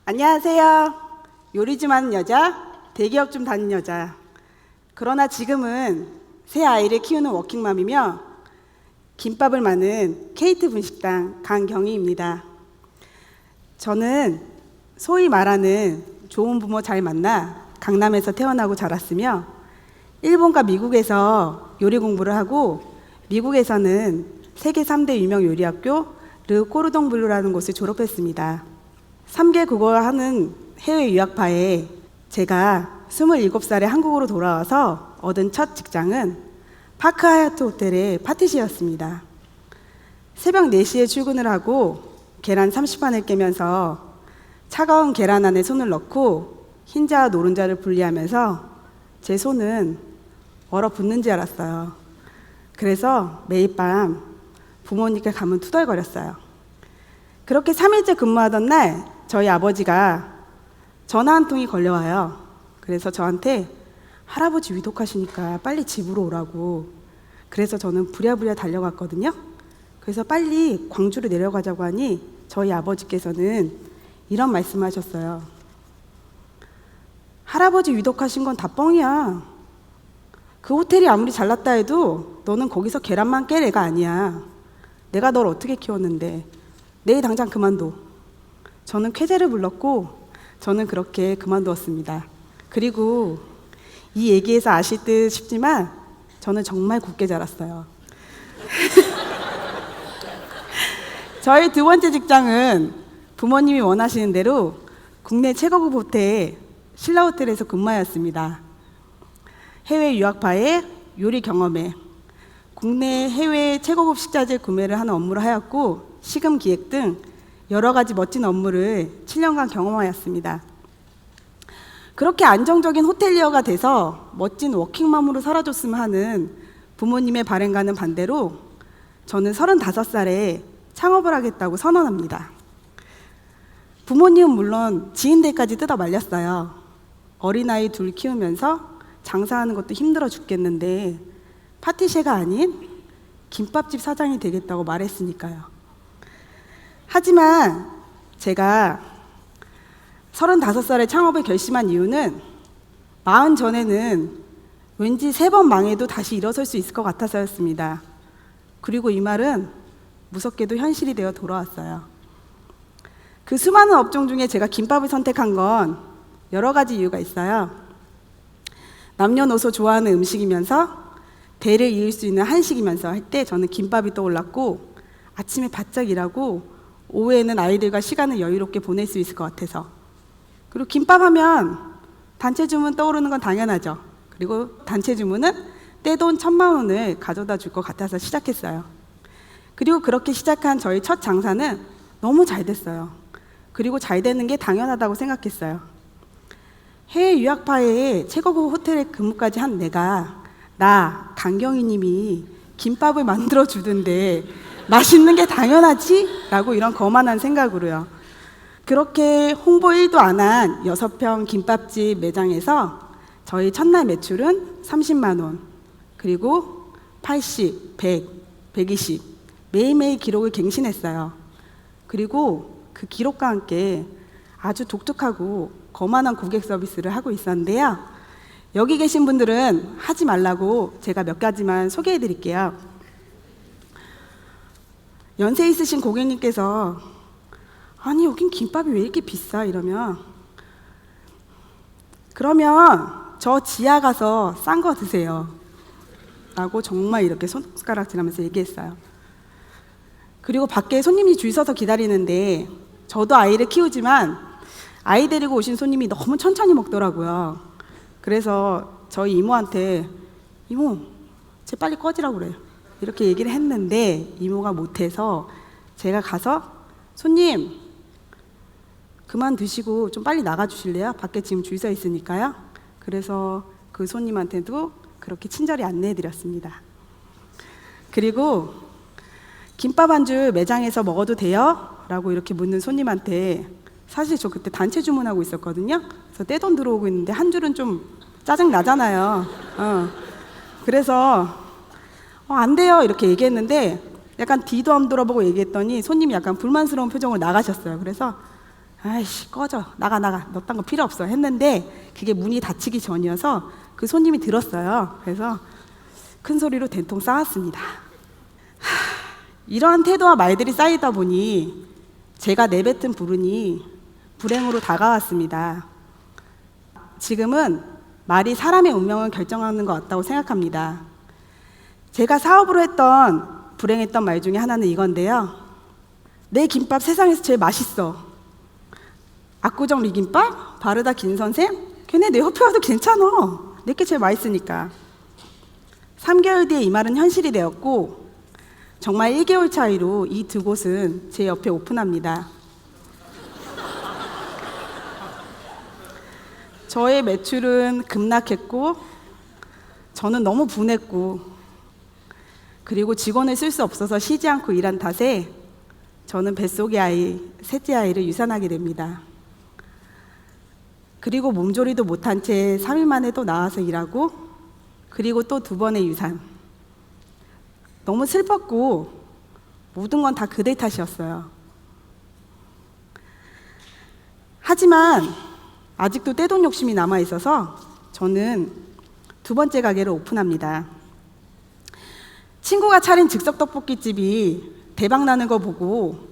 안녕하세요. 요리 좀 하는 여자, 대기업 좀 다니는 여자. 그러나 지금은 새 아이를 키우는 워킹맘이며 김밥을 마는 케이트 분식당 강경희입니다. 저는 소위 말하는 좋은 부모 잘 만나 강남에서 태어나고 자랐으며 일본과 미국에서 요리 공부를 하고 미국에서는 세계 3대 유명 요리학교 르 꼬르동 블루라는 곳을 졸업했습니다. 3개 국어를 하는 해외 유학파에 제가 27살에 한국으로 돌아와서 얻은 첫 직장은 파크 하얏트 호텔의 파티시였습니다. 새벽 4시에 출근을 하고 계란 30판을 깨면서 차가운 계란 안에 손을 넣고 흰자와 노른자를 분리하면서 제 손은 얼어붙는 줄 알았어요. 그래서 매일 밤 부모님께 가면 투덜거렸어요. 그렇게 3일째 근무하던 날 저희 아버지가 전화 한 통이 걸려와요. 그래서 저한테 할아버지 위독하시니까 빨리 집으로 오라고. 그래서 저는 부랴부랴 달려갔거든요. 그래서 빨리 광주로 내려가자고 하니 저희 아버지께서는 이런 말씀을 하셨어요. 할아버지 위독하신 건 다 뻥이야. 그 호텔이 아무리 잘났다 해도 너는 거기서 계란만 깰 애가 아니야. 내가 널 어떻게 키웠는데 내일 당장 그만둬. 저는 쾌재를 불렀고 저는 그렇게 그만두었습니다. 그리고 이 얘기에서 아실 듯 싶지만 저는 정말 곱게 자랐어요. 저희 두 번째 직장은 부모님이 원하시는 대로 국내 최고급 호텔 신라호텔에서 근무하였습니다. 해외 유학파의 요리 경험에 국내 해외 최고급 식자재 구매를 하는 업무를 하였고 시금 기획 등 여러 가지 멋진 업무를 7년간 경험하였습니다. 그렇게 안정적인 호텔리어가 돼서 멋진 워킹맘으로 살아줬으면 하는 부모님의 바람과는 반대로 저는 35살에 창업을 하겠다고 선언합니다. 부모님은 물론 지인들까지 뜯어 말렸어요. 어린아이 둘 키우면서 장사하는 것도 힘들어 죽겠는데 파티셰가 아닌 김밥집 사장이 되겠다고 말했으니까요. 하지만 제가 35살에 창업을 결심한 이유는 40 전에는 왠지 3번 망해도 다시 일어설 수 있을 것 같아서였습니다. 그리고 이 말은 무섭게도 현실이 되어 돌아왔어요. 그 수많은 업종 중에 제가 김밥을 선택한 건 여러 가지 이유가 있어요. 남녀노소 좋아하는 음식이면서 대를 이을 수 있는 한식이면서 할 때 저는 김밥이 떠올랐고 아침에 바짝 일하고 오후에는 아이들과 시간을 여유롭게 보낼 수 있을 것 같아서 그리고 김밥 하면 단체 주문 떠오르는 건 당연하죠. 그리고 단체 주문은 떼돈 1000만 원을 가져다 줄 것 같아서 시작했어요. 그리고 그렇게 시작한 저희 첫 장사는 너무 잘 됐어요. 그리고 잘 되는 게 당연하다고 생각했어요. 해외 유학파에 최고급 호텔에 근무까지 한 나 강경희 님이 김밥을 만들어 주던데 맛있는 게 당연하지? 라고 이런 거만한 생각으로요. 그렇게 홍보 1도 안 한 6평 김밥집 매장에서 저희 첫날 매출은 30만 원, 그리고 80, 100, 120 매일매일 기록을 갱신했어요. 그리고 그 기록과 함께 아주 독특하고 거만한 고객 서비스를 하고 있었는데요. 여기 계신 분들은 하지 말라고 제가 몇 가지만 소개해 드릴게요. 연세 있으신 고객님께서 아니 여긴 김밥이 왜 이렇게 비싸 이러면 그러면 저 지하 가서 싼 거 드세요 라고 정말 이렇게 손가락질하면서 얘기했어요. 그리고 밖에 손님이 줄 서서 기다리는데 저도 아이를 키우지만 아이 데리고 오신 손님이 너무 천천히 먹더라고요. 그래서 저희 이모한테 이모 쟤 빨리 꺼지라고 그래요 이렇게 얘기를 했는데 이모가 못해서 제가 가서 손님 그만 드시고 좀 빨리 나가 주실래요? 밖에 지금 줄 서 있으니까요. 그래서 그 손님한테도 그렇게 친절히 안내해 드렸습니다. 그리고 김밥 한 줄 매장에서 먹어도 돼요? 라고 이렇게 묻는 손님한테 사실 저 그때 단체 주문하고 있었거든요. 그래서 떼돈 들어오고 있는데 한 줄은 좀 짜증 나잖아요. 그래서 안 돼요 이렇게 얘기했는데 약간 뒤도 안 돌아보고 얘기했더니 손님이 약간 불만스러운 표정을 나가셨어요. 그래서 아이씨 꺼져 나가 너 딴 거 필요 없어 했는데 그게 문이 닫히기 전이어서 그 손님이 들었어요. 그래서 큰 소리로 된통 싸웠습니다. 이러한 태도와 말들이 쌓이다 보니 제가 내뱉은 불운이 불행으로 다가왔습니다. 지금은 말이 사람의 운명을 결정하는 것 같다고 생각합니다. 제가 사업으로 했던 불행했던 말 중에 하나는 이건데요. 내 김밥 세상에서 제일 맛있어. 압구정 리김밥? 바르다 김선생? 걔네 내 옆에 와도 괜찮아. 내게 제일 맛있으니까. 3개월 뒤에 이 말은 현실이 되었고 정말 1개월 차이로 이 두 곳은 제 옆에 오픈합니다. 저의 매출은 급락했고 저는 너무 분했고 그리고 직원을 쓸 수 없어서 쉬지 않고 일한 탓에 저는 뱃속의 아이, 셋째 아이를 유산하게 됩니다. 그리고 몸조리도 못한 채 3일 만에 또 나와서 일하고 그리고 또 2번의 유산. 너무 슬펐고 모든 건 다 그들 탓이었어요. 하지만 아직도 떼돈 욕심이 남아있어서 저는 2번째 가게를 오픈합니다. 친구가 차린 즉석떡볶이집이 대박나는 거 보고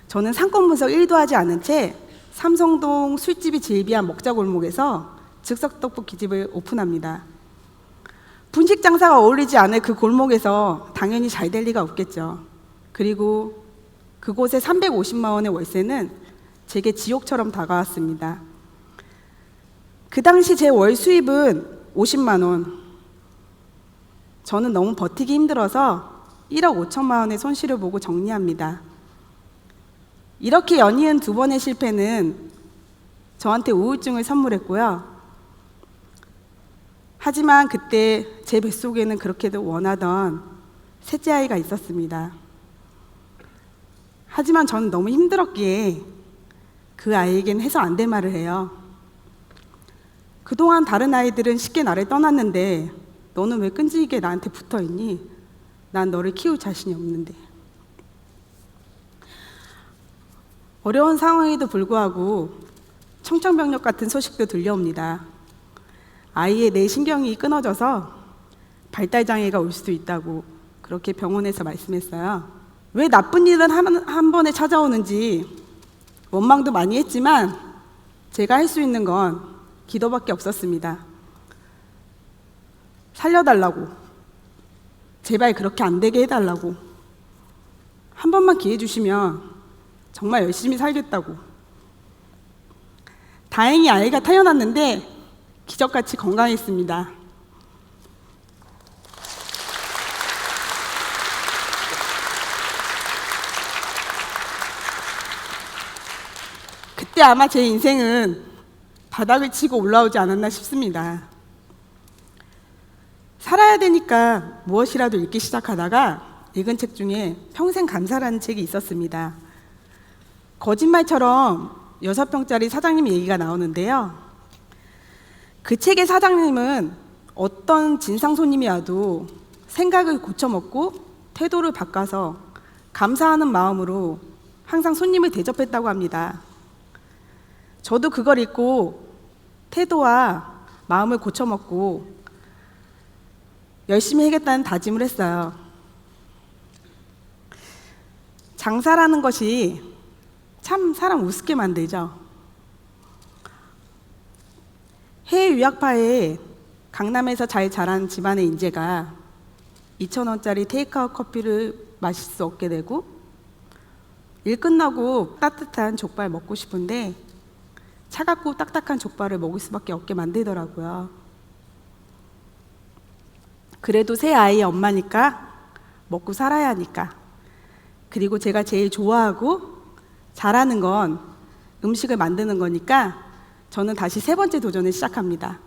저는 상권 분석 1도 하지 않은 채 삼성동 술집이 즐비한 먹자골목에서 즉석떡볶이집을 오픈합니다. 분식 장사가 어울리지 않을 그 골목에서 당연히 잘 될 리가 없겠죠. 그리고 그곳의 350만 원의 월세는 제게 지옥처럼 다가왔습니다. 그 당시 제 월 수입은 50만 원. 저는 너무 버티기 힘들어서 1억 5천만 원의 손실을 보고 정리합니다. 이렇게 연이은 2번의 실패는 저한테 우울증을 선물했고요. 하지만 그때 제 뱃속에는 그렇게도 원하던 셋째 아이가 있었습니다. 하지만 저는 너무 힘들었기에 그 아이에겐 해서 안 될 말을 해요. 그동안 다른 아이들은 쉽게 나를 떠났는데 너는 왜 끈질기게 나한테 붙어있니? 난 너를 키울 자신이 없는데. 어려운 상황에도 불구하고 청천벽력 같은 소식도 들려옵니다. 아이의 뇌신경이 끊어져서 발달장애가 올 수도 있다고 그렇게 병원에서 말씀했어요. 왜 나쁜 일은 한 번에 찾아오는지 원망도 많이 했지만 제가 할 수 있는 건 기도밖에 없었습니다. 살려달라고, 제발 그렇게 안 되게 해달라고, 한 번만 기회 주시면 정말 열심히 살겠다고. 다행히 아이가 태어났는데 기적같이 건강했습니다. 그때 아마 제 인생은 바닥을 치고 올라오지 않았나 싶습니다. 살아야 되니까 무엇이라도 읽기 시작하다가 읽은 책 중에 평생 감사라는 책이 있었습니다. 거짓말처럼 6평짜리 사장님 얘기가 나오는데요. 그 책의 사장님은 어떤 진상 손님이 와도 생각을 고쳐먹고 태도를 바꿔서 감사하는 마음으로 항상 손님을 대접했다고 합니다. 저도 그걸 읽고 태도와 마음을 고쳐먹고 열심히 하겠다는 다짐을 했어요. 장사라는 것이 참 사람 우습게 만들죠. 해외 유학파에 강남에서 잘 자란 집안의 인재가 2,000원짜리 테이크아웃 커피를 마실 수 없게 되고 일 끝나고 따뜻한 족발 먹고 싶은데 차갑고 딱딱한 족발을 먹을 수밖에 없게 만들더라고요. 그래도 새 아이의 엄마니까 먹고 살아야 하니까. 그리고 제가 제일 좋아하고 잘하는 건 음식을 만드는 거니까 저는 다시 3번째 도전을 시작합니다.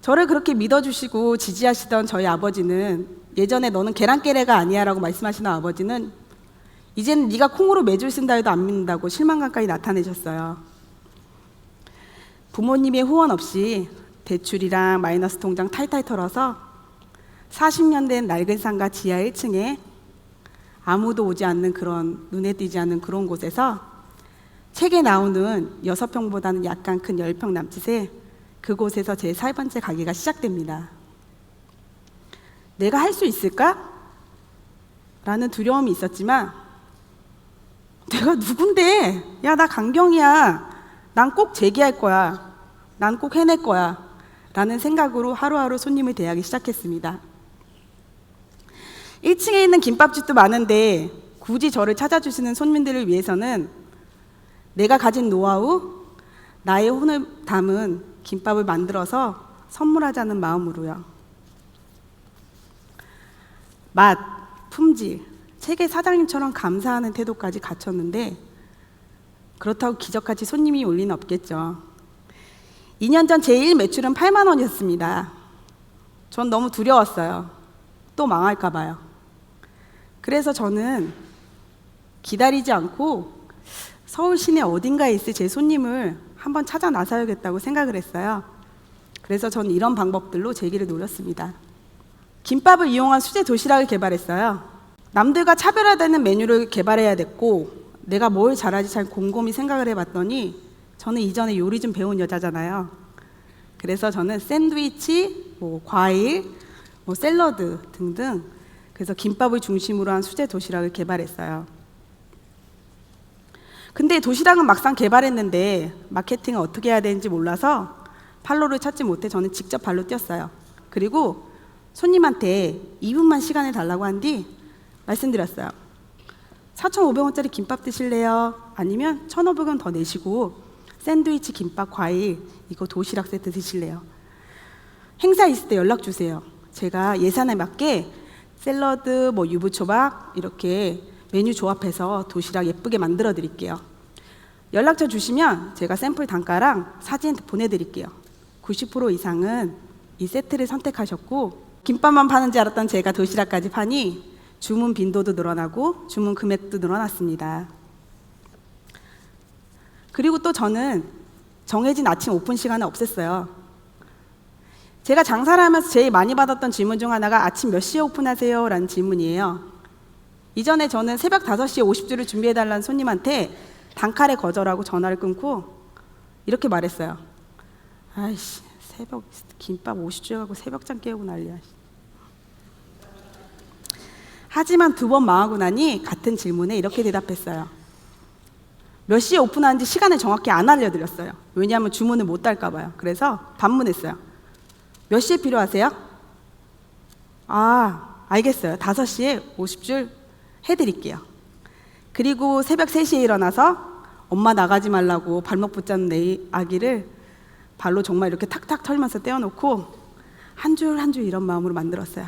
저를 그렇게 믿어주시고 지지하시던 저희 아버지는 예전에 너는 계란깨래가 아니야 라고 말씀하시는 아버지는 이제는 네가 콩으로 매줄 쓴다 해도 안 믿는다고 실망감까지 나타내셨어요. 부모님의 후원 없이 대출이랑 마이너스 통장 탈탈 털어서 40년 된 낡은 상가 지하 1층에 아무도 오지 않는 그런 눈에 띄지 않는 그런 곳에서 책에 나오는 6평보다는 약간 큰 10평 남짓에 그곳에서 제 4번째 가게가 시작됩니다. 내가 할 수 있을까? 라는 두려움이 있었지만 내가 누군데? 야, 나 강경이야. 난 꼭 재기할 거야. 난 꼭 해낼 거야. 라는 생각으로 하루하루 손님을 대하기 시작했습니다. 1층에 있는 김밥집도 많은데 굳이 저를 찾아주시는 손님들을 위해서는 내가 가진 노하우, 나의 혼을 담은 김밥을 만들어서 선물하자는 마음으로요. 맛, 품질, 책의 사장님처럼 감사하는 태도까지 갖췄는데 그렇다고 기적같이 손님이 올 리는 없겠죠. 2년 전 제1 매출은 8만 원이었습니다. 전 너무 두려웠어요. 또 망할까 봐요. 그래서 저는 기다리지 않고 서울 시내 어딘가에 있을 제 손님을 한번 찾아 나서야겠다고 생각을 했어요. 그래서 저는 이런 방법들로 재기를 노렸습니다. 김밥을 이용한 수제 도시락을 개발했어요. 남들과 차별화되는 메뉴를 개발해야 됐고 내가 뭘 잘하지 잘 곰곰이 생각을 해봤더니 저는 이전에 요리 좀 배운 여자잖아요. 그래서 저는 샌드위치, 과일, 샐러드 등등 그래서 김밥을 중심으로 한 수제 도시락을 개발했어요. 근데 도시락은 막상 개발했는데 마케팅을 어떻게 해야 되는지 몰라서 판로를 찾지 못해 저는 직접 발로 뛰었어요. 그리고 손님한테 2분만 시간을 달라고 한 뒤 말씀드렸어요. 4,500원짜리 김밥 드실래요? 아니면 1,500원 더 내시고 샌드위치, 김밥, 과일 이거 도시락 세트 드실래요? 행사 있을 때 연락 주세요. 제가 예산에 맞게 샐러드, 유부초밥 이렇게 메뉴 조합해서 도시락 예쁘게 만들어 드릴게요. 연락처 주시면 제가 샘플 단가랑 사진 보내드릴게요. 90% 이상은 이 세트를 선택하셨고 김밥만 파는 줄 알았던 제가 도시락까지 파니 주문 빈도도 늘어나고 주문 금액도 늘어났습니다. 그리고 또 저는 정해진 아침 오픈 시간을 없앴어요. 제가 장사를 하면서 제일 많이 받았던 질문 중 하나가 아침 몇 시에 오픈하세요? 라는 질문이에요. 이전에 저는 새벽 5시에 50주를 준비해달라는 손님한테 단칼에 거절하고 전화를 끊고 이렇게 말했어요. 아이씨, 새벽 김밥 50주 해가고 새벽잠 깨우고 난리야. 하지만 2번 망하고 나니 같은 질문에 이렇게 대답했어요. 몇 시에 오픈하는지 시간을 정확히 안 알려드렸어요. 왜냐하면 주문을 못 달까 봐요. 그래서 반문했어요. 몇 시에 필요하세요? 알겠어요. 5시에 50줄 해드릴게요. 그리고 새벽 3시에 일어나서 엄마 나가지 말라고 발목 붙잡는 내 아기를 발로 정말 이렇게 탁탁 털면서 떼어놓고 한 줄 한 줄 이런 마음으로 만들었어요.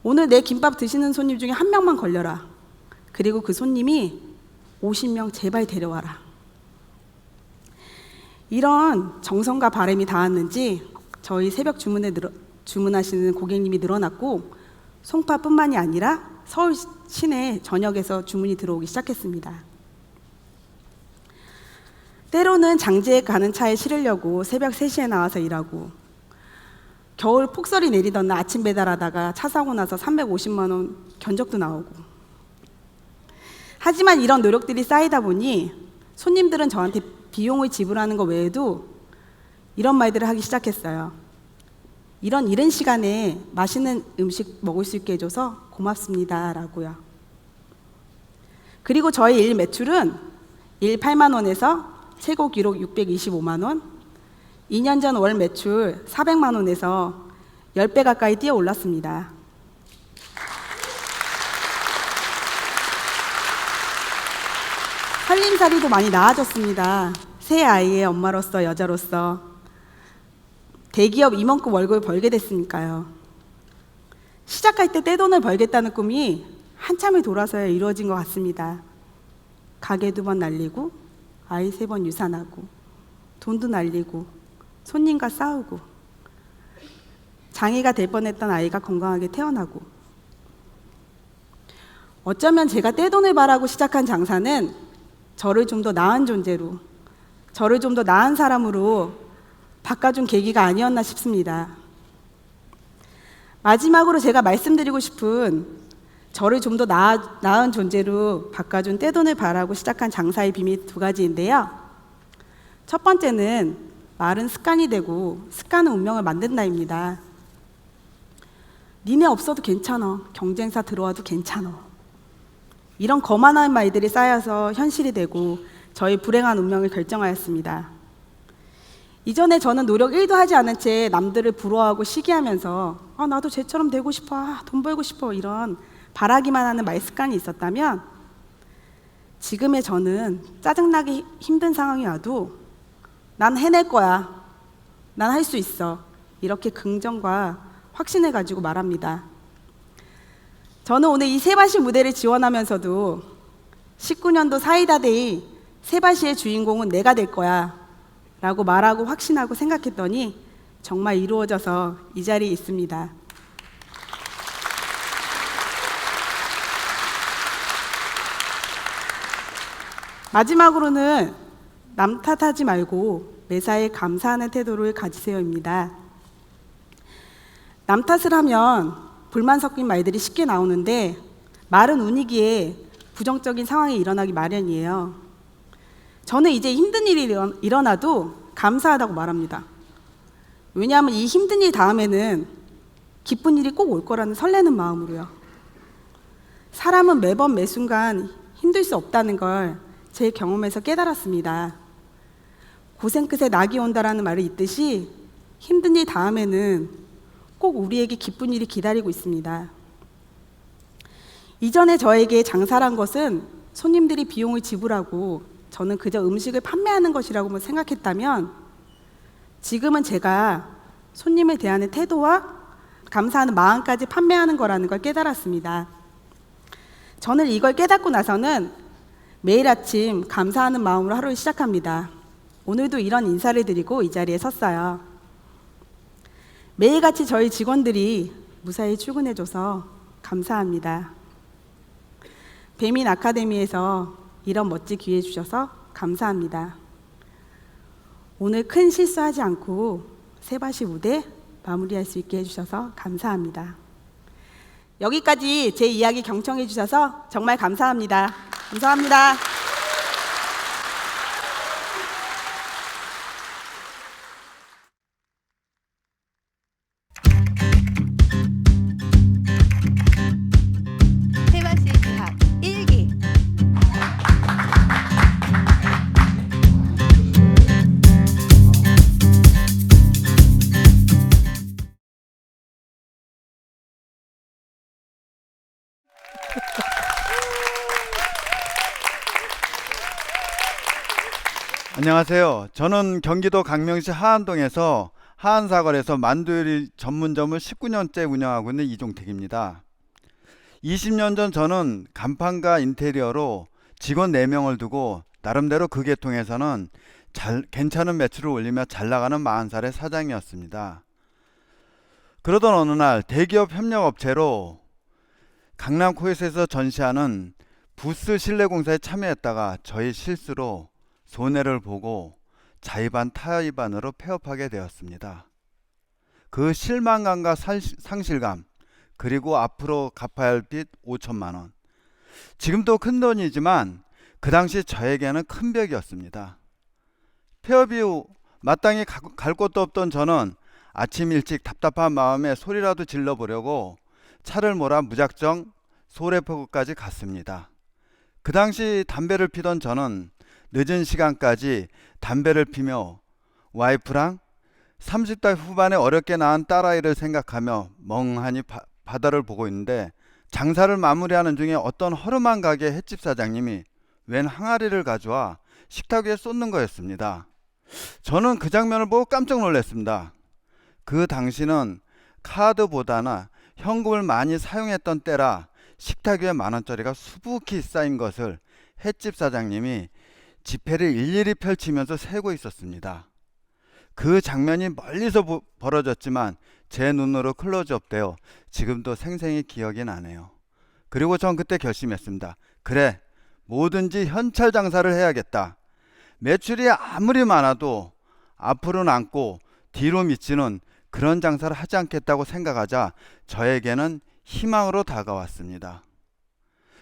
오늘 내 김밥 드시는 손님 중에 1명만 걸려라. 그리고 그 손님이 50명 제발 데려와라. 이런 정성과 바람이 닿았는지 저희 새벽 주문하시는 고객님이 늘어났고 송파뿐만이 아니라 서울 시내 전역에서 주문이 들어오기 시작했습니다. 때로는 장지에 가는 차에 실으려고 새벽 3시에 나와서 일하고 겨울 폭설이 내리던 날 아침 배달하다가 차 사고 나서 350만 원 견적도 나오고 하지만 이런 노력들이 쌓이다 보니 손님들은 저한테 비용을 지불하는 것 외에도 이런 말들을 하기 시작했어요. 이런 이른 시간에 맛있는 음식 먹을 수 있게 해줘서 고맙습니다 라고요. 그리고 저희 일 매출은 일 8만 원에서 최고 기록 625만 원, 2년 전 월 매출 400만 원에서 10배 가까이 뛰어 올랐습니다. 살림살이도 많이 나아졌습니다. 새 아이의 엄마로서 여자로서 대기업 임원급 월급을 벌게 됐으니까요. 시작할 때 떼돈을 벌겠다는 꿈이 한참을 돌아서야 이루어진 것 같습니다. 가게 2번 날리고 아이 3번 유산하고 돈도 날리고 손님과 싸우고 장애가 될 뻔했던 아이가 건강하게 태어나고 어쩌면 제가 떼돈을 바라고 시작한 장사는 저를 좀 더 나은 존재로 저를 좀 더 나은 사람으로 바꿔준 계기가 아니었나 싶습니다. 마지막으로 제가 말씀드리고 싶은 저를 좀 더 나은 존재로 바꿔준 떼돈을 바라고 시작한 장사의 비밀 두 가지인데요. 첫 번째는 말은 습관이 되고 습관은 운명을 만든다입니다. 니네 없어도 괜찮아. 경쟁사 들어와도 괜찮아. 이런 거만한 말들이 쌓여서 현실이 되고 저의 불행한 운명을 결정하였습니다. 이전에 저는 노력 1도 하지 않은 채 남들을 부러워하고 시기하면서 나도 쟤처럼 되고 싶어, 돈 벌고 싶어 이런 바라기만 하는 말 습관이 있었다면 지금의 저는 짜증나기 힘든 상황이 와도 난 해낼 거야, 난 할 수 있어 이렇게 긍정과 확신을 가지고 말합니다. 저는 오늘 이 세바시 무대를 지원하면서도 19년도 사이다데이 세바시의 주인공은 내가 될 거야 라고 말하고 확신하고 생각했더니 정말 이루어져서 이 자리에 있습니다. 마지막으로는 남 탓하지 말고 매사에 감사하는 태도를 가지세요입니다. 남 탓을 하면 불만 섞인 말들이 쉽게 나오는데 말은 운이기에 부정적인 상황이 일어나기 마련이에요. 저는 이제 힘든 일이 일어나도 감사하다고 말합니다. 왜냐하면 이 힘든 일 다음에는 기쁜 일이 꼭 올 거라는 설레는 마음으로요. 사람은 매번 매순간 힘들 수 없다는 걸 제 경험에서 깨달았습니다. 고생 끝에 낙이 온다라는 말이 있듯이 힘든 일 다음에는 꼭 우리에게 기쁜 일이 기다리고 있습니다. 이전에 저에게 장사란 것은 손님들이 비용을 지불하고 저는 그저 음식을 판매하는 것이라고만 생각했다면 지금은 제가 손님을 대하는 태도와 감사하는 마음까지 판매하는 거라는 걸 깨달았습니다. 저는 이걸 깨닫고 나서는 매일 아침 감사하는 마음으로 하루를 시작합니다. 오늘도 이런 인사를 드리고 이 자리에 섰어요. 매일같이 저희 직원들이 무사히 출근해줘서 감사합니다. 배민 아카데미에서 이런 멋진 기회 주셔서 감사합니다. 오늘 큰 실수하지 않고 세바시 무대 마무리할 수 있게 해주셔서 감사합니다. 여기까지 제 이야기 경청해 주셔서 정말 감사합니다. 감사합니다. 세바시의 기학 1기. 안녕하세요. 저는 경기도 강명시 하안동에서 하안사거리에서 만두요리 전문점을 19년째 운영하고 있는 이종택입니다. 20년 전 저는 간판과 인테리어로 직원 4명을 두고 나름대로 그 계통에서는 괜찮은 매출을 올리며 잘나가는 40살의 사장이었습니다. 그러던 어느 날 대기업 협력업체로 강남 코엑스에서 전시하는 부스 실내공사에 참여했다가 저의 실수로 손해를 보고 자의반 타의반으로 폐업하게 되었습니다. 그 실망감과 상실감, 그리고 앞으로 갚아야 할 빚 5천만 원. 지금도 큰 돈이지만 그 당시 저에게는 큰 벽이었습니다. 폐업 이후 마땅히 갈 곳도 없던 저는 아침 일찍 답답한 마음에 소리라도 질러보려고 차를 몰아 무작정 소래포구까지 갔습니다. 그 당시 담배를 피던 저는 늦은 시간까지 담배를 피며 와이프랑 30대 후반에 어렵게 낳은 딸아이를 생각하며 멍하니 바다를 보고 있는데 장사를 마무리하는 중에 어떤 허름한 가게 횟집 사장님이 웬 항아리를 가져와 식탁 위에 쏟는 거였습니다. 저는 그 장면을 보고 깜짝 놀랐습니다. 그 당시는 카드보다나 현금을 많이 사용했던 때라 식탁 위에 10,000원짜리가 수북히 쌓인 것을 횟집 사장님이 지폐를 일일이 펼치면서 세고 있었습니다. 그 장면이 멀리서 벌어졌지만 제 눈으로 클로즈업 되어 지금도 생생히 기억이 나네요. 그리고 전 그때 결심했습니다. 그래, 뭐든지 현찰 장사를 해야겠다. 매출이 아무리 많아도 앞으로 남고 뒤로 미치는 그런 장사를 하지 않겠다고 생각하자 저에게는 희망으로 다가왔습니다.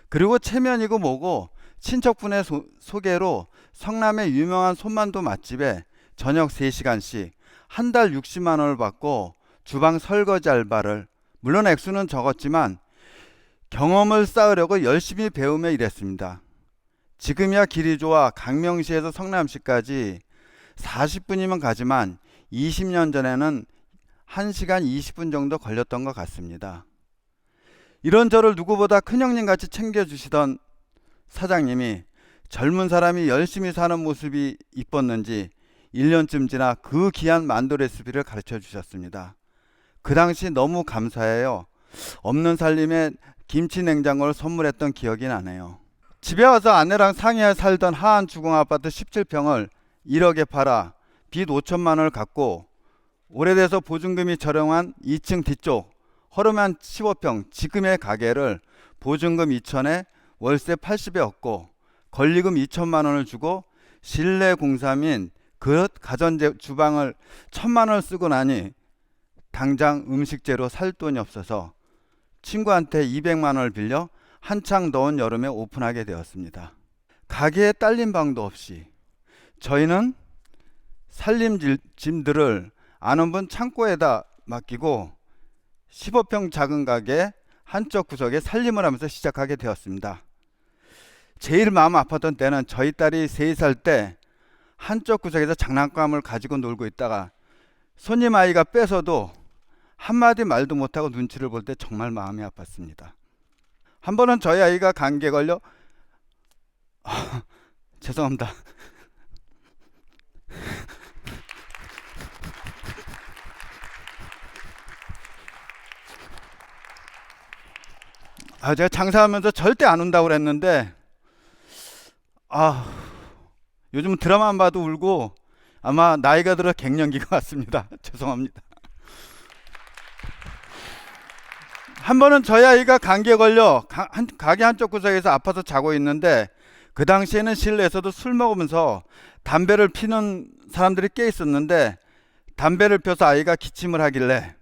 그리고 체면이고 뭐고 친척분의 소개로 성남의 유명한 손만두 맛집에 저녁 3시간씩 한 달 60만 원을 받고 주방 설거지 알바를, 물론 액수는 적었지만 경험을 쌓으려고 열심히 배우며 일했습니다. 지금이야 길이 좋아 강명시에서 성남시까지 40분이면 가지만 20년 전에는 1시간 20분 정도 걸렸던 것 같습니다. 이런 저를 누구보다 큰형님같이 챙겨주시던 사장님이 젊은 사람이 열심히 사는 모습이 이뻤는지 1년쯤 지나 그 귀한 만두 레시피를 가르쳐 주셨습니다. 그 당시 너무 감사해요. 없는 살림에 김치 냉장고를 선물했던 기억이 나네요. 집에 와서 아내랑 상해에 살던 하안 주공아파트 17평을 1억에 팔아 빚 5천만 원을 갚고 오래돼서 보증금이 저렴한 2층 뒤쪽 허름한 15평 지금의 가게를 보증금 2천에 월세 80에 얻고 권리금 2천만 원을 주고 실내 공사민 그릇 가전제 주방을 1,000만 원을 쓰고 나니 당장 음식재로 살 돈이 없어서 친구한테 200만 원을 빌려 한창 더운 여름에 오픈하게 되었습니다. 가게에 딸린 방도 없이 저희는 살림짐들을 아는 분 창고에다 맡기고 15평 작은 가게 한쪽 구석에 살림을 하면서 시작하게 되었습니다. 제일 마음 아팠던 때는 저희 딸이 3살 때 한쪽 구석에서 장난감을 가지고 놀고 있다가 손님 아이가 뺏어도 한마디 말도 못하고 눈치를 볼 때 정말 마음이 아팠습니다. 한 번은 저희 아이가 감기에 걸려 죄송합니다. 제가 장사하면서 절대 안 운다고 그랬는데 요즘 드라마만 봐도 울고 아마 나이가 들어 갱년기가 왔습니다. 죄송합니다. 한 번은 저희 아이가 감기에 걸려 가게 한쪽 구석에서 아파서 자고 있는데 그 당시에는 실내에서도 술 먹으면서 담배를 피는 사람들이 꽤 있었는데 담배를 펴서 아이가 기침을 하길래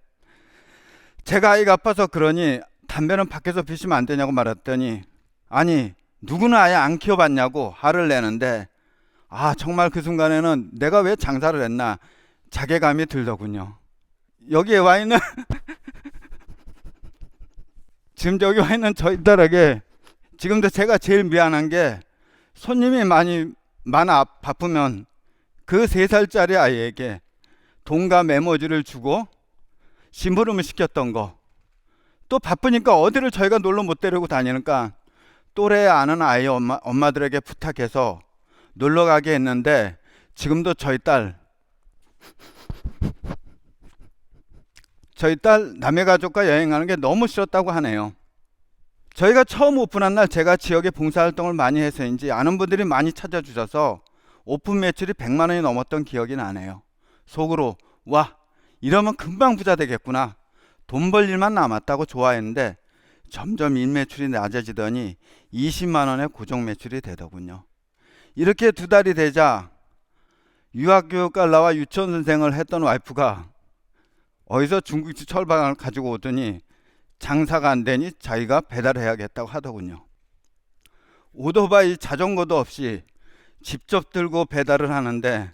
제가 아이가 아파서 그러니 담배는 밖에서 피시면 안 되냐고 말했더니 아니 누구는 아예 안 키워봤냐고 화를 내는데 정말 그 순간에는 내가 왜 장사를 했나 자괴감이 들더군요. 여기에 와 있는 지금 여기 와 있는 저희 딸에게 지금도 제가 제일 미안한 게 손님이 많아 바쁘면 그 3살짜리 아이에게 돈과 메모지를 주고 심부름을 시켰던 거, 또 바쁘니까 어디를 저희가 놀러 못 데리고 다니니까 또래 아는 아이 엄마들에게 부탁해서 놀러 가게 했는데 지금도 저희 딸 남의 가족과 여행하는 게 너무 싫었다고 하네요. 저희가 처음 오픈한 날 제가 지역에 봉사활동을 많이 해서인지 아는 분들이 많이 찾아주셔서 오픈 매출이 100만 원이 넘었던 기억이 나네요. 속으로 와 이러면 금방 부자 되겠구나, 돈 벌 일만 남았다고 좋아했는데 점점 인매출이 낮아지더니 20만 원의 고정 매출이 되더군요. 이렇게 2달이 되자 유학교육과 나와 유치원 선생을 했던 와이프가 어디서 중국집 철방을 가지고 오더니 장사가 안 되니 자기가 배달해야겠다고 하더군요. 오토바이 자전거도 없이 직접 들고 배달을 하는데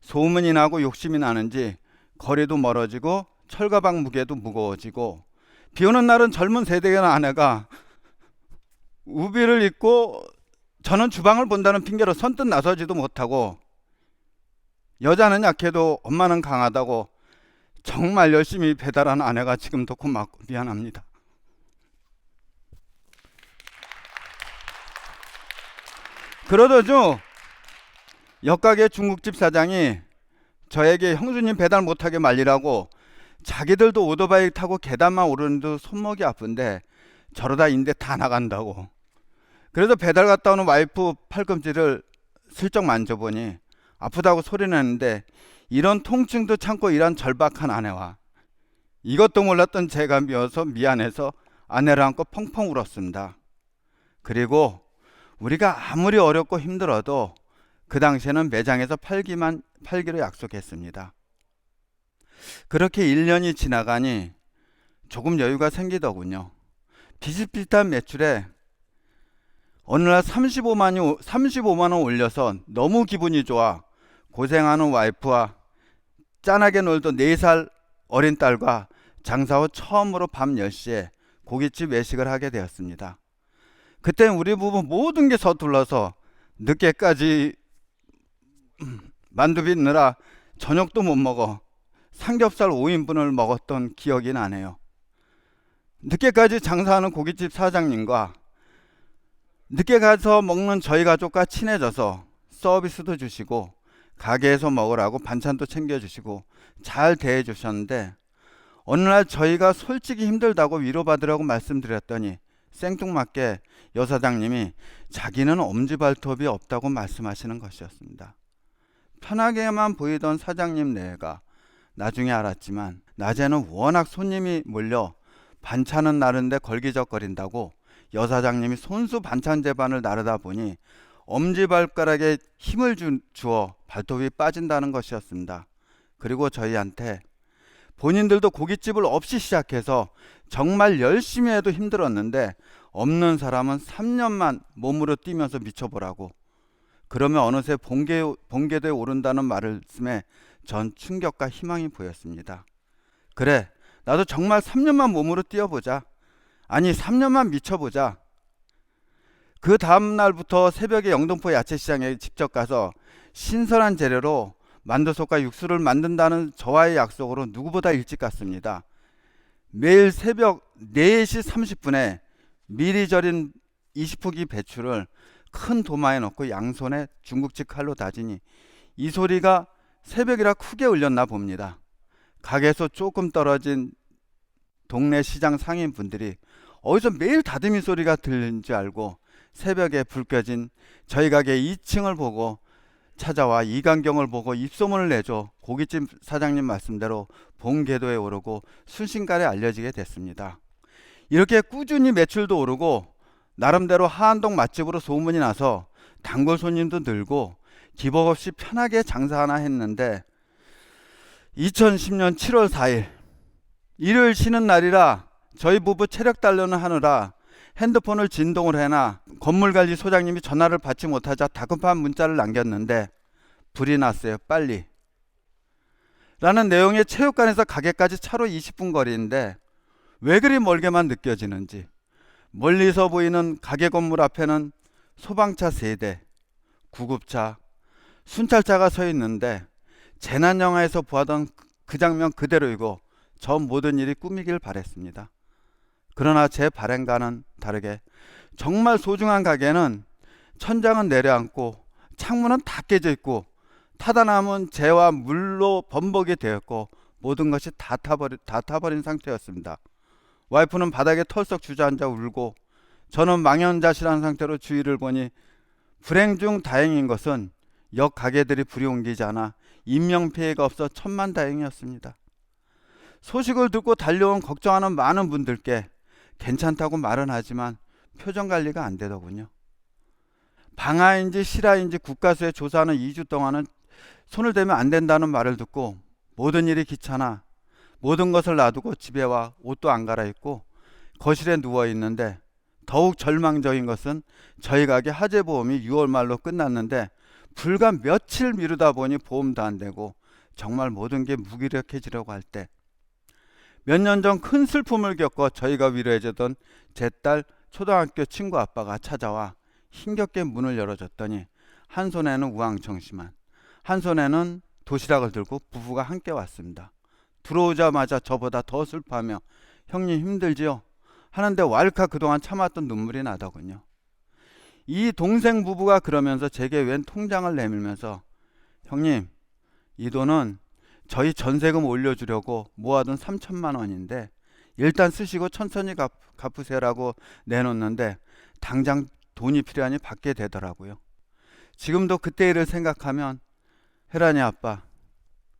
소문이 나고 욕심이 나는지 거리도 멀어지고 철가방 무게도 무거워지고 비 오는 날은 젊은 세대의 아내가 우비를 입고 저는 주방을 본다는 핑계로 선뜻 나서지도 못하고 여자는 약해도 엄마는 강하다고 정말 열심히 배달한 아내가 지금도 고맙고 미안합니다. 그러던 중 옆가게 중국집 사장이 저에게 형수님 배달 못하게 말리라고 자기들도 오토바이 타고 계단만 오르는데도 손목이 아픈데 저러다 인대 다 나간다고. 그래서 배달 갔다 오는 와이프 팔꿈치를 슬쩍 만져보니 아프다고 소리내는데 이런 통증도 참고 일한 절박한 아내와 이것도 몰랐던 제가 미안해서 아내를 안고 펑펑 울었습니다. 그리고 우리가 아무리 어렵고 힘들어도 그 당시에는 매장에서 팔기로 약속했습니다. 그렇게 1년이 지나가니 조금 여유가 생기더군요. 비슷비슷한 매출에 어느 날 35만 원 올려서 너무 기분이 좋아 고생하는 와이프와 짠하게 놀던 4살 어린 딸과 장사 후 처음으로 밤 10시에 고깃집 외식을 하게 되었습니다. 그땐 우리 부부 모든 게 서툴러서 늦게까지 만두 빚느라 저녁도 못 먹어 삼겹살 5인분을 먹었던 기억이 나네요. 늦게까지 장사하는 고깃집 사장님과 늦게 가서 먹는 저희 가족과 친해져서 서비스도 주시고 가게에서 먹으라고 반찬도 챙겨주시고 잘 대해주셨는데, 어느 날 저희가 솔직히 힘들다고 위로받으라고 말씀드렸더니 생뚱맞게 여사장님이 자기는 엄지발톱이 없다고 말씀하시는 것이었습니다. 편하게만 보이던 사장님 내가 나중에 알았지만 낮에는 워낙 손님이 몰려 반찬은 나른데 걸기적거린다고 여사장님이 손수 반찬 재반을 나르다 보니 엄지발가락에 힘을 주어 발톱이 빠진다는 것이었습니다. 그리고 저희한테 본인들도 고깃집을 없이 시작해서 정말 열심히 해도 힘들었는데 없는 사람은 3년만 몸으로 뛰면서 미쳐보라고, 그러면 어느새 본궤도에 오른다는 말씀에 전 충격과 희망이 보였습니다. 그래, 나도 정말 3년만 몸으로 뛰어보자. 아니 3년만 미쳐보자. 그 다음 날부터 새벽에 영등포 야채시장에 직접 가서 신선한 재료로 만두속과 육수를 만든다는 저와의 약속으로 누구보다 일찍 갔습니다. 매일 새벽 4시 30분에 미리 절인 20포기 배추를 큰 도마에 넣고 양손에 중국집 칼로 다지니 이 소리가 새벽이라 크게 울렸나 봅니다. 가게에서 조금 떨어진 동네 시장 상인분들이 어디서 매일 다듬이 소리가 들리는 줄 알고 새벽에 불 켜진 저희 가게 2층을 보고 찾아와 이간경을 보고 입소문을 내줘 고깃집 사장님 말씀대로 본궤도에 오르고 순식간에 알려지게 됐습니다. 이렇게 꾸준히 매출도 오르고 나름대로 하안동 맛집으로 소문이 나서 단골 손님도 늘고 기복 없이 편하게 장사 하나 했는데 2010년 7월 4일 일요일 쉬는 날이라 저희 부부 체력 단련을 하느라 핸드폰을 진동을 해놔 건물관리 소장님이 전화를 받지 못하자 다급한 문자를 남겼는데 불이 났어요. 빨리 라는 내용의 체육관에서 가게까지 차로 20분 거리인데 왜 그리 멀게만 느껴지는지, 멀리서 보이는 가게 건물 앞에는 소방차 3대, 구급차, 순찰차가 서 있는데 재난영화에서 보았던 그 장면 그대로이고 저 모든 일이 꿈이길 바랬습니다. 그러나 제 바람과는 다르게 정말 소중한 가게는 천장은 내려앉고 창문은 다 깨져 있고 타다 남은 재와 물로 범벅이 되었고 모든 것이 다 타버린 상태였습니다. 와이프는 바닥에 털썩 주저앉아 울고 저는 망연자실한 상태로 주위를 보니 불행 중 다행인 것은 역 가게들이 불이 옮기지 않아 인명피해가 없어 천만다행이었습니다. 소식을 듣고 달려온 걱정하는 많은 분들께 괜찮다고 말은 하지만 표정 관리가 안 되더군요. 방화인지 실화인지 국가수에 조사하는 2주 동안은 손을 대면 안 된다는 말을 듣고 모든 일이 귀찮아 모든 것을 놔두고 집에 와 옷도 안 갈아입고 거실에 누워 있는데 더욱 절망적인 것은 저희 가게 화재보험이 6월 말로 끝났는데 불과 며칠 미루다 보니 보험도 안 되고 정말 모든 게 무기력해지려고 할 때 몇 년 전 큰 슬픔을 겪어 저희가 위로해주던 제 딸 초등학교 친구 아빠가 찾아와 힘겹게 문을 열어줬더니 한 손에는 우황청심환, 한 손에는 도시락을 들고 부부가 함께 왔습니다. 들어오자마자 저보다 더 슬퍼하며 형님 힘들지요? 하는데 왈칵 그동안 참았던 눈물이 나더군요. 이 동생 부부가 그러면서 제게 웬 통장을 내밀면서 형님 이 돈은 저희 전세금 올려주려고 모아둔 3천만 원인데 일단 쓰시고 천천히 갚으세요라고 내놓는데 당장 돈이 필요하니 받게 되더라고요. 지금도 그때 일을 생각하면 혜란이 아빠,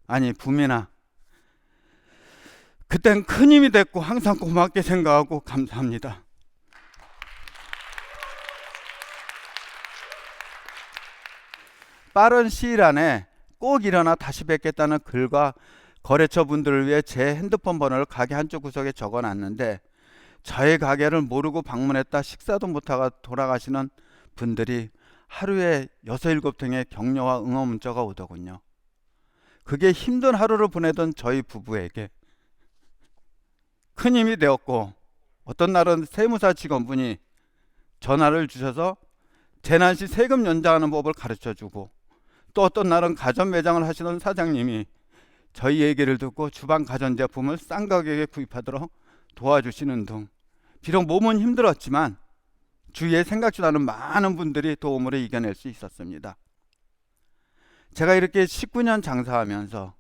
아니 부민아, 그땐 큰 힘이 됐고 항상 고맙게 생각하고 감사합니다. 빠른 시일 안에 꼭 일어나 다시 뵙겠다는 글과 거래처 분들을 위해 제 핸드폰 번호를 가게 한쪽 구석에 적어놨는데 저의 가게를 모르고 방문했다 식사도 못하고 돌아가시는 분들이 하루에 6, 7통의 격려와 응원 문자가 오더군요. 그게 힘든 하루를 보내던 저희 부부에게 큰 힘이 되었고, 어떤 날은 세무사 직원분이 전화를 주셔서 재난 시 세금 연장하는 법을 가르쳐주고, 또 어떤 날은 가전 매장을 하시던 사장님이 저희 얘기를 듣고 주방 가전제품을 싼 가격에 구입하도록 도와주시는 등, 비록 몸은 힘들었지만 주위에 생각지도 않은 많은 분들이 도움으로 이겨낼 수 있었습니다. 제가 이렇게 19년 장사하면서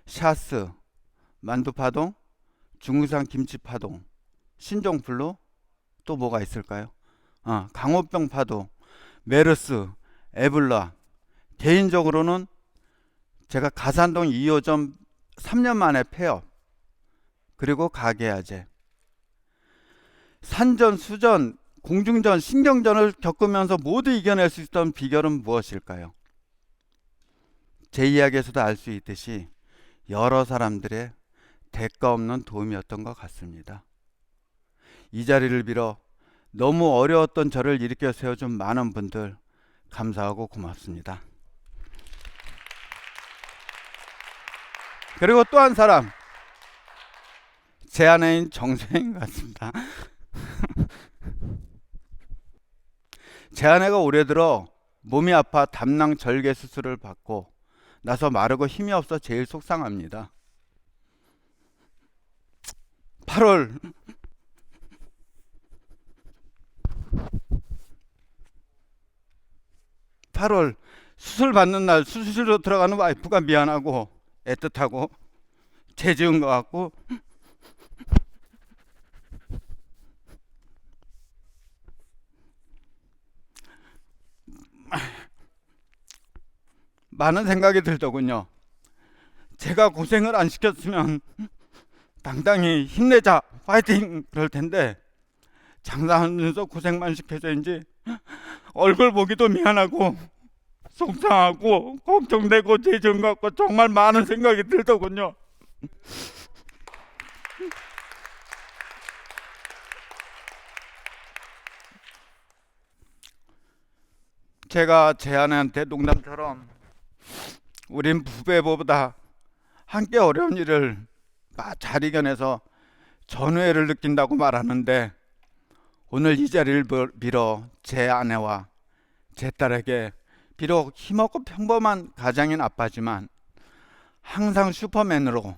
샤스, 만두파동, 중국산 김치파동, 신종플루, 또 뭐가 있을까요? 강호병 파동, 메르스, 에블라, 개인적으로는 제가 가산동 2호점 3년 만에 폐업, 그리고 가계화재, 산전, 수전, 공중전, 신경전을 겪으면서 모두 이겨낼 수 있던 비결은 무엇일까요? 제 이야기에서도 알 수 있듯이 여러 사람들의 대가 없는 도움이었던 것 같습니다. 이 자리를 빌어 너무 어려웠던 저를 일으켜 세워준 많은 분들 감사하고 고맙습니다. 그리고 또 한 사람, 제 아내인 정서인 같습니다. 제 아내가 올해 들어 몸이 아파 담낭 절개 수술을 받고 나서 마르고 힘이 없어 제일 속상합니다. 8월 수술 받는 날 수술실로 들어가는 와이프가 미안하고 애틋하고 죄 지은 것 같고, 많은 생각이 들더군요. 제가 고생을 안 시켰으면 당당히 힘내자, 파이팅 그럴 텐데 장사하면서 고생만 시켜서인지 얼굴 보기도 미안하고 속상하고 걱정되고 죄 지은 것 같고 정말 많은 생각이 들더군요. 제가 제 아내한테 농담처럼 우린 부부보다 함께 어려운 일을 잘 이겨내서 전우회를 느낀다고 말하는데, 오늘 이 자리를 빌어 제 아내와 제 딸에게 비록 힘없고 평범한 가장인 아빠지만 항상 슈퍼맨으로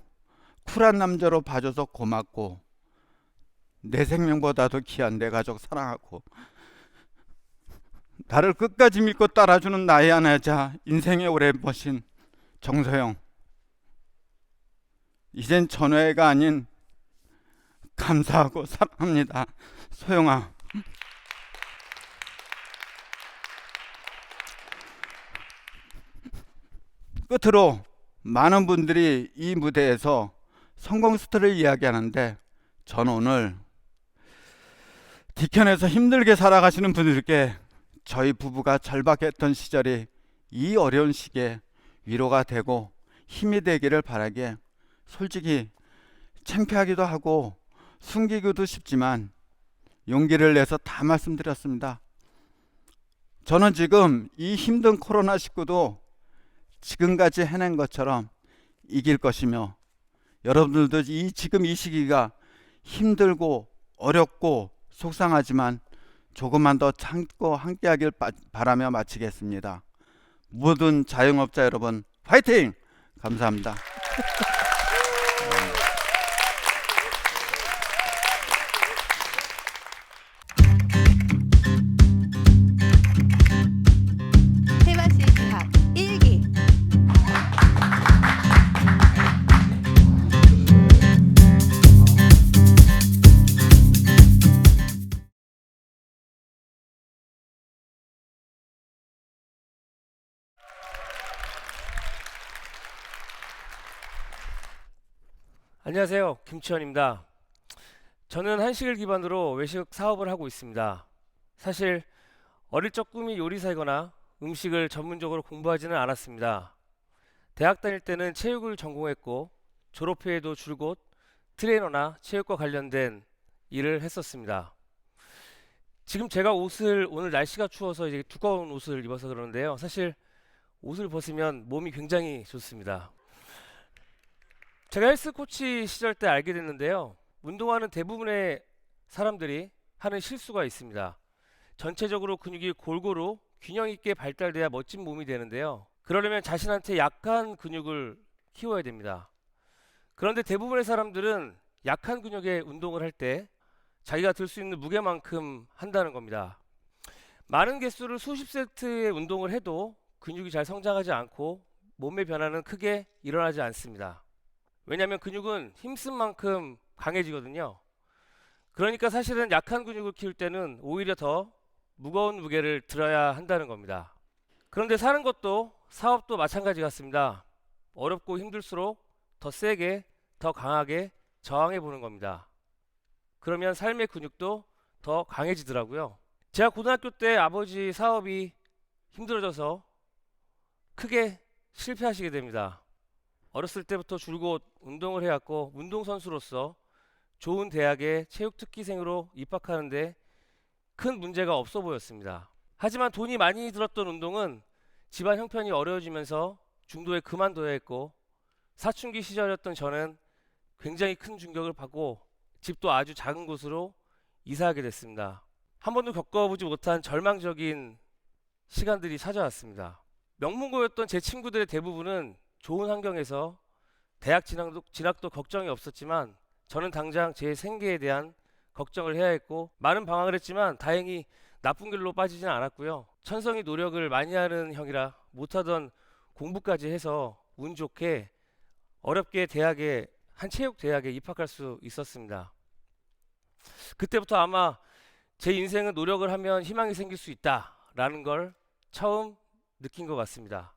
쿨한 남자로 봐줘서 고맙고, 내 생명보다도 귀한 내 가족 사랑하고 나를 끝까지 믿고 따라주는 나의 아내자 인생의 오랜 머신 정서영, 이젠 전회가 아닌 감사하고 사랑합니다. 소영아. 끝으로 많은 분들이 이 무대에서 성공 스토리를 이야기하는데, 저는 오늘 디켄에서 힘들게 살아가시는 분들께 저희 부부가 절박했던 시절이 이 어려운 시기에 위로가 되고 힘이 되기를 바라기에 솔직히 창피하기도 하고 숨기기도 쉽지만 용기를 내서 다 말씀드렸습니다. 저는 지금 이 힘든 코로나19도 지금까지 해낸 것처럼 이길 것이며, 여러분들도 지금 이 시기가 힘들고 어렵고 속상하지만 조금만 더 참고 함께하길 바라며 마치겠습니다. 모든 자영업자 여러분 파이팅! 감사합니다. 테마실기학 1기. 안녕하세요. 김치현입니다. 저는 한식을 기반으로 외식 사업을 하고 있습니다. 사실 어릴 적 꿈이 요리사이거나 음식을 전문적으로 공부하지는 않았습니다. 대학 다닐 때는 체육을 전공했고 졸업 후에도 줄곧 트레이너나 체육과 관련된 일을 했었습니다. 지금 제가 옷을 오늘 날씨가 추워서 이제 두꺼운 옷을 입어서 그러는데요. 사실 옷을 벗으면 몸이 굉장히 좋습니다. 제가 헬스 코치 시절 때 알게 됐는데요. 운동하는 대부분의 사람들이 하는 실수가 있습니다. 전체적으로 근육이 골고루 균형 있게 발달돼야 멋진 몸이 되는데요. 그러려면 자신한테 약한 근육을 키워야 됩니다. 그런데 대부분의 사람들은 약한 근육의 운동을 할 때 자기가 들 수 있는 무게만큼 한다는 겁니다. 많은 개수를 수십 세트의 운동을 해도 근육이 잘 성장하지 않고 몸의 변화는 크게 일어나지 않습니다. 왜냐하면 근육은 힘쓴 만큼 강해지거든요. 그러니까 사실은 약한 근육을 키울 때는 오히려 더 무거운 무게를 들어야 한다는 겁니다. 그런데 사는 것도 사업도 마찬가지 같습니다. 어렵고 힘들수록 더 세게, 더 강하게 저항해 보는 겁니다. 그러면 삶의 근육도 더 강해지더라고요. 제가 고등학교 때 아버지 사업이 힘들어져서 크게 실패하시게 됩니다. 어렸을 때부터 줄곧 운동을 해왔고 운동선수로서 좋은 대학에 체육특기생으로 입학하는데 큰 문제가 없어 보였습니다. 하지만 돈이 많이 들었던 운동은 집안 형편이 어려워지면서 중도에 그만둬야 했고 사춘기 시절이었던 저는 굉장히 큰 충격을 받고 집도 아주 작은 곳으로 이사하게 됐습니다. 한 번도 겪어보지 못한 절망적인 시간들이 찾아왔습니다. 명문고였던 제 친구들의 대부분은 좋은 환경에서 대학 진학도 걱정이 없었지만 저는 당장 제 생계에 대한 걱정을 해야 했고 많은 방황을 했지만 다행히 나쁜 길로 빠지진 않았고요. 천성이 노력을 많이 하는 형이라 못하던 공부까지 해서 운 좋게 어렵게 한 체육 대학에 입학할 수 있었습니다. 그때부터 아마 제 인생은 노력을 하면 희망이 생길 수 있다라는 걸 처음 느낀 것 같습니다.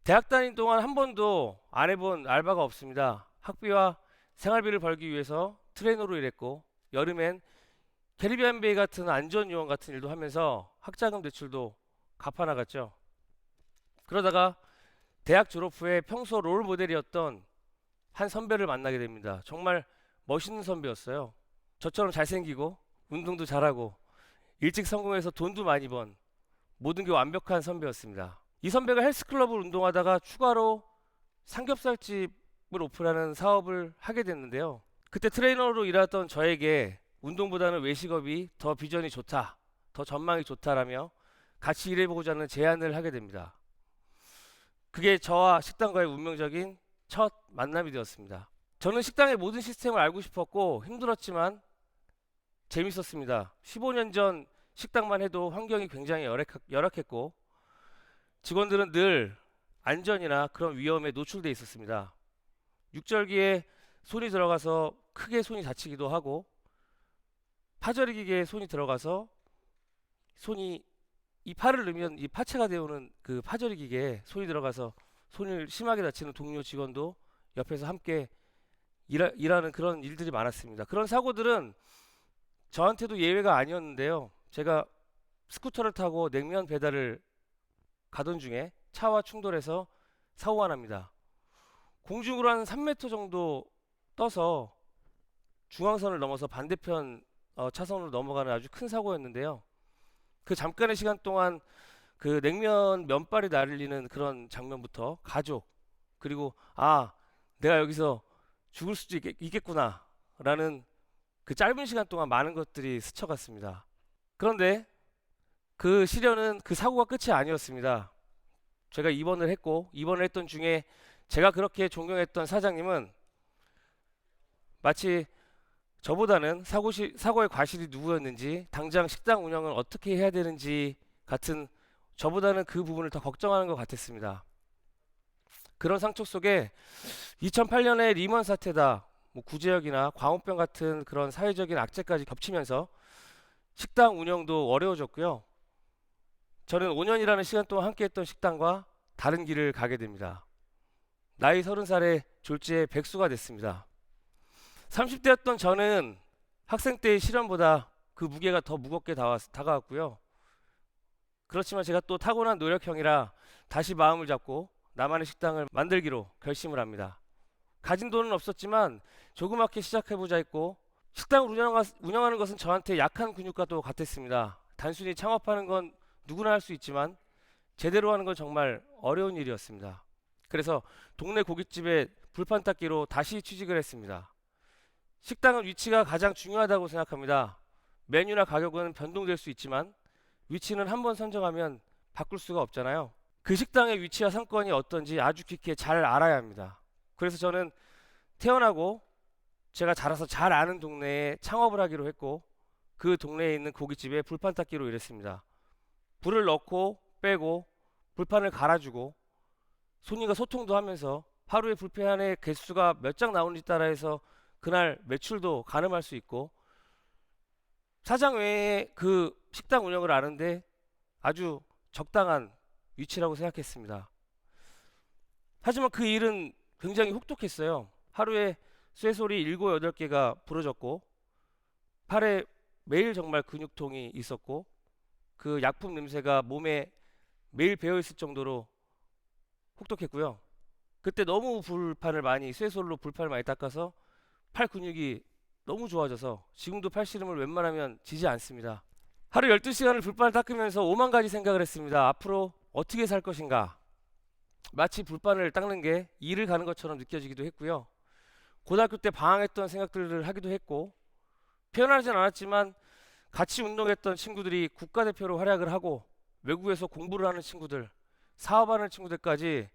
대학 다닌 동안 한 번도 안 해본 알바가 없습니다. 학비와 생활비를 벌기 위해서 트레이너로 일했고 여름엔 캐리비안 베이 같은 안전 요원 같은 일도 하면서 학자금 대출도 갚아나갔죠. 그러다가 대학 졸업 후에 평소 롤 모델이었던 한 선배를 만나게 됩니다. 정말 멋있는 선배였어요. 저처럼 잘생기고 운동도 잘하고 일찍 성공해서 돈도 많이 번 모든 게 완벽한 선배였습니다. 이 선배가 헬스클럽을 운동하다가 추가로 삼겹살집을 오픈하는 사업을 하게 됐는데요. 그때 트레이너로 일하던 저에게 운동보다는 외식업이 더 비전이 좋다, 더 전망이 좋다라며 같이 일해보고자 하는 제안을 하게 됩니다. 그게 저와 식당과의 운명적인 첫 만남이 되었습니다. 저는 식당의 모든 시스템을 알고 싶었고 힘들었지만 재밌었습니다. 15년 전 식당만 해도 환경이 굉장히 열악했고 직원들은 늘 안전이나 그런 위험에 노출돼 있었습니다. 육절기에 손이 들어가서 크게 손이 다치기도 하고 파절이 기계에 손이 들어가서 이 팔을 넣으면 이 파체가 되오는 그 파절이 기계에 손이 들어가서 손을 심하게 다치는 동료 직원도 옆에서 함께 일하는 그런 일들이 많았습니다. 그런 사고들은 저한테도 예외가 아니었는데요. 제가 스쿠터를 타고 냉면 배달을 가던 중에 차와 충돌해서 사고가 납니다. 공중으로 한 3m 정도 떠서 중앙선을 넘어서 반대편 차선으로 넘어가는 아주 큰 사고였는데요. 그 잠깐의 시간 동안 그 냉면 면발이 날리는 그런 장면부터 가족 그리고 내가 여기서 죽을 수도 있겠구나 라는 그 짧은 시간 동안 많은 것들이 스쳐갔습니다. 그런데 그 시련은 그 사고가 끝이 아니었습니다. 제가 입원을 했던 중에 제가 그렇게 존경했던 사장님은 마치 저보다는 사고의 과실이 누구였는지 당장 식당 운영을 어떻게 해야 되는지 같은 저보다는 그 부분을 더 걱정하는 것 같았습니다. 그런 상처 속에 2008년에 리먼 사태다 구제역이나 광우병 같은 그런 사회적인 악재까지 겹치면서 식당 운영도 어려워졌고요. 저는 5년이라는 시간 동안 함께했던 식당과 다른 길을 가게 됩니다. 나이 30살에 졸지에 백수가 됐습니다. 30대였던 저는 학생 때의 시련보다 그 무게가 더 무겁게 다가왔고요. 그렇지만 제가 또 타고난 노력형이라 다시 마음을 잡고 나만의 식당을 만들기로 결심을 합니다. 가진 돈은 없었지만 조그맣게 시작해보자 했고 식당을 운영하는 것은 저한테 약한 근육과도 같았습니다. 단순히 창업하는 건 누구나 할 수 있지만 제대로 하는 건 정말 어려운 일이었습니다. 그래서 동네 고깃집에 불판 닦기로 다시 취직을 했습니다. 식당은 위치가 가장 중요하다고 생각합니다. 메뉴나 가격은 변동될 수 있지만 위치는 한번 선정하면 바꿀 수가 없잖아요. 그 식당의 위치와 상권이 어떤지 아주 깊게 잘 알아야 합니다. 그래서 저는 태어나고 제가 자라서 잘 아는 동네에 창업을 하기로 했고 그 동네에 있는 고깃집에 불판 닦기로 일했습니다. 불을 넣고 빼고 불판을 갈아주고 손님과 소통도 하면서 하루에 불판의 개수가 몇 장 나오는지 따라해서 그날 매출도 가늠할 수 있고 사장 외에 그 식당 운영을 아는데 아주 적당한 위치라고 생각했습니다. 하지만 그 일은 굉장히 혹독했어요. 하루에 쇠소리 7, 8개가 부러졌고 팔에 매일 정말 근육통이 있었고 그 약품 냄새가 몸에 매일 배어있을 정도로 혹독했고요. 그때 너무 쇠솔로 불판을 많이 닦아서 팔 근육이 너무 좋아져서 지금도 팔씨름을 웬만하면 지지 않습니다. 하루 12시간을 불판을 닦으면서 5만 가지 생각을 했습니다. 앞으로 어떻게 살 것인가. 마치 불판을 닦는 게 일을 가는 것처럼 느껴지기도 했고요. 고등학교 때 방황했던 생각들을 하기도 했고 표현하진 않았지만 같이 운동했던 친구들이 국가대표로 활약을 하고 외국에서 공부를 하는 친구들, 사업하는 친구들까지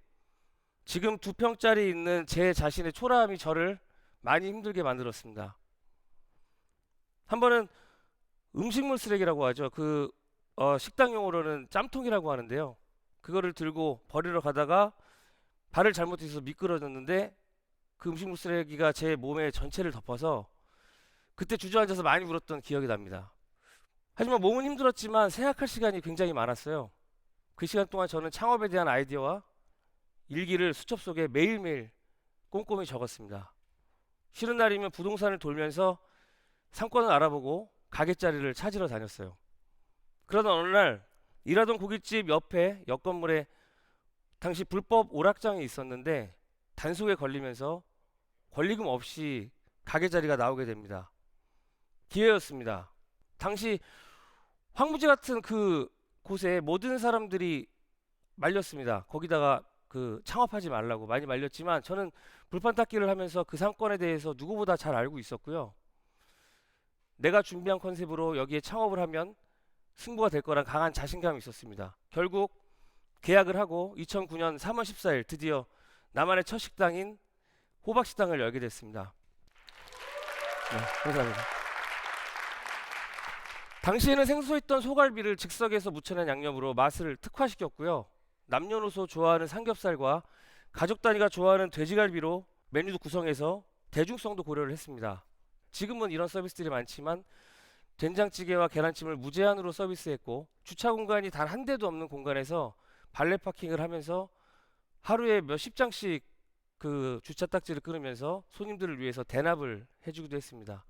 지금 2평짜리 있는 제 자신의 초라함이 저를 많이 힘들게 만들었습니다. 한 번은 음식물 쓰레기라고 하죠. 식당 용어로는 짬통이라고 하는데요. 그거를 들고 버리러 가다가 발을 잘못해서 미끄러졌는데 그 음식물 쓰레기가 제 몸의 전체를 덮어서 그때 주저앉아서 많이 울었던 기억이 납니다. 하지만 몸은 힘들었지만 생각할 시간이 굉장히 많았어요. 그 시간 동안 저는 창업에 대한 아이디어와 일기를 수첩 속에 매일매일 꼼꼼히 적었습니다. 쉬는 날이면 부동산을 돌면서 상권을 알아보고 가게 자리를 찾으러 다녔어요. 그러던 어느 날 일하던 고깃집 옆에 옆 건물에 당시 불법 오락장이 있었는데 단속에 걸리면서 권리금 없이 가게 자리가 나오게 됩니다. 기회였습니다. 당시 황무지 같은 그 곳에 모든 사람들이 말렸습니다. 거기다가 창업하지 말라고 많이 말렸지만 저는 불판 닦기를 하면서 그 상권에 대해서 누구보다 잘 알고 있었고요. 내가 준비한 컨셉으로 여기에 창업을 하면 승부가 될 거란 강한 자신감이 있었습니다. 결국 계약을 하고 2009년 3월 14일 드디어 나만의 첫 식당인 호박식당을 열게 됐습니다. 네, 감사합니다. 당시에는 생소했던 소갈비를 즉석에서 무쳐낸 양념으로 맛을 특화시켰고요. 남녀노소 좋아하는 삼겹살과 가족 단위가 좋아하는 돼지갈비로 메뉴도 구성해서 대중성도 고려를 했습니다. 지금은 이런 서비스들이 많지만 된장찌개와 계란찜을 무제한으로 서비스했고 주차 공간이 단 한 대도 없는 공간에서 발레 파킹을 하면서 하루에 몇십 장씩 그 주차 딱지를 끊으면서 손님들을 위해서 대납을 해주기도 했습니다.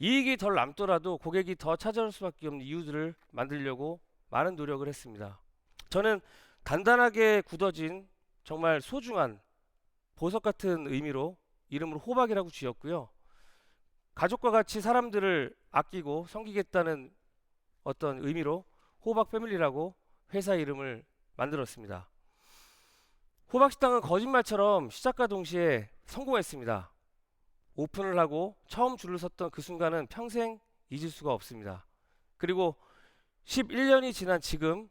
이익이 덜 남더라도 고객이 더 찾아올 수밖에 없는 이유들을 만들려고 많은 노력을 했습니다. 저는 단단하게 굳어진 정말 소중한 보석 같은 의미로 이름을 호박이라고 지었고요. 가족과 같이 사람들을 아끼고 섬기겠다는 어떤 의미로 호박 패밀리라고 회사 이름을 만들었습니다. 호박식당은 거짓말처럼 시작과 동시에 성공했습니다. 오픈을 하고 처음 줄을 섰던 그 순간은 평생 잊을 수가 없습니다. 그리고 11년이 지난 지금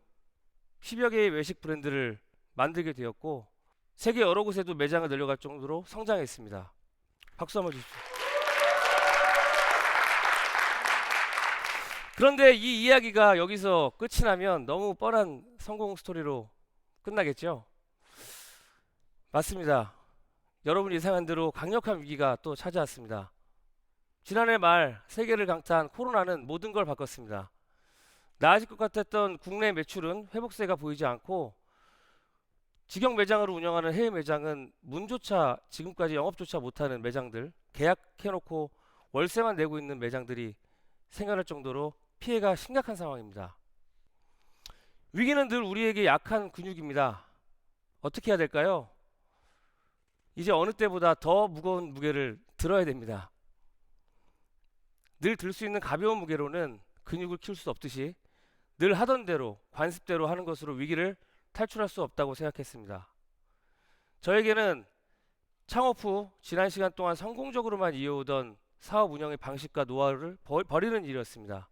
10여 개의 외식 브랜드를 만들게 되었고 세계 여러 곳에도 매장을 늘려갈 정도로 성장했습니다. 박수 한번 주십시오. 그런데 이 이야기가 여기서 끝이 나면 너무 뻔한 성공 스토리로 끝나겠죠? 맞습니다. 여러분이 예상한 대로 강력한 위기가 또 찾아왔습니다. 지난해 말 세계를 강타한 코로나는 모든 걸 바꿨습니다. 나아질 것 같았던 국내 매출은 회복세가 보이지 않고 직영 매장으로 운영하는 해외 매장은 문조차 지금까지 영업조차 못하는 매장들, 계약해놓고 월세만 내고 있는 매장들이 생겨날 정도로 피해가 심각한 상황입니다. 위기는 늘 우리에게 약한 근육입니다. 어떻게 해야 될까요? 이제 어느 때보다 더 무거운 무게를 들어야 됩니다. 늘 들 수 있는 가벼운 무게로는 근육을 키울 수 없듯이 늘 하던 대로 관습대로 하는 것으로 위기를 탈출할 수 없다고 생각했습니다. 저에게는 창업 후 지난 시간 동안 성공적으로만 이어오던 사업 운영의 방식과 노하우를 버리는 일이었습니다.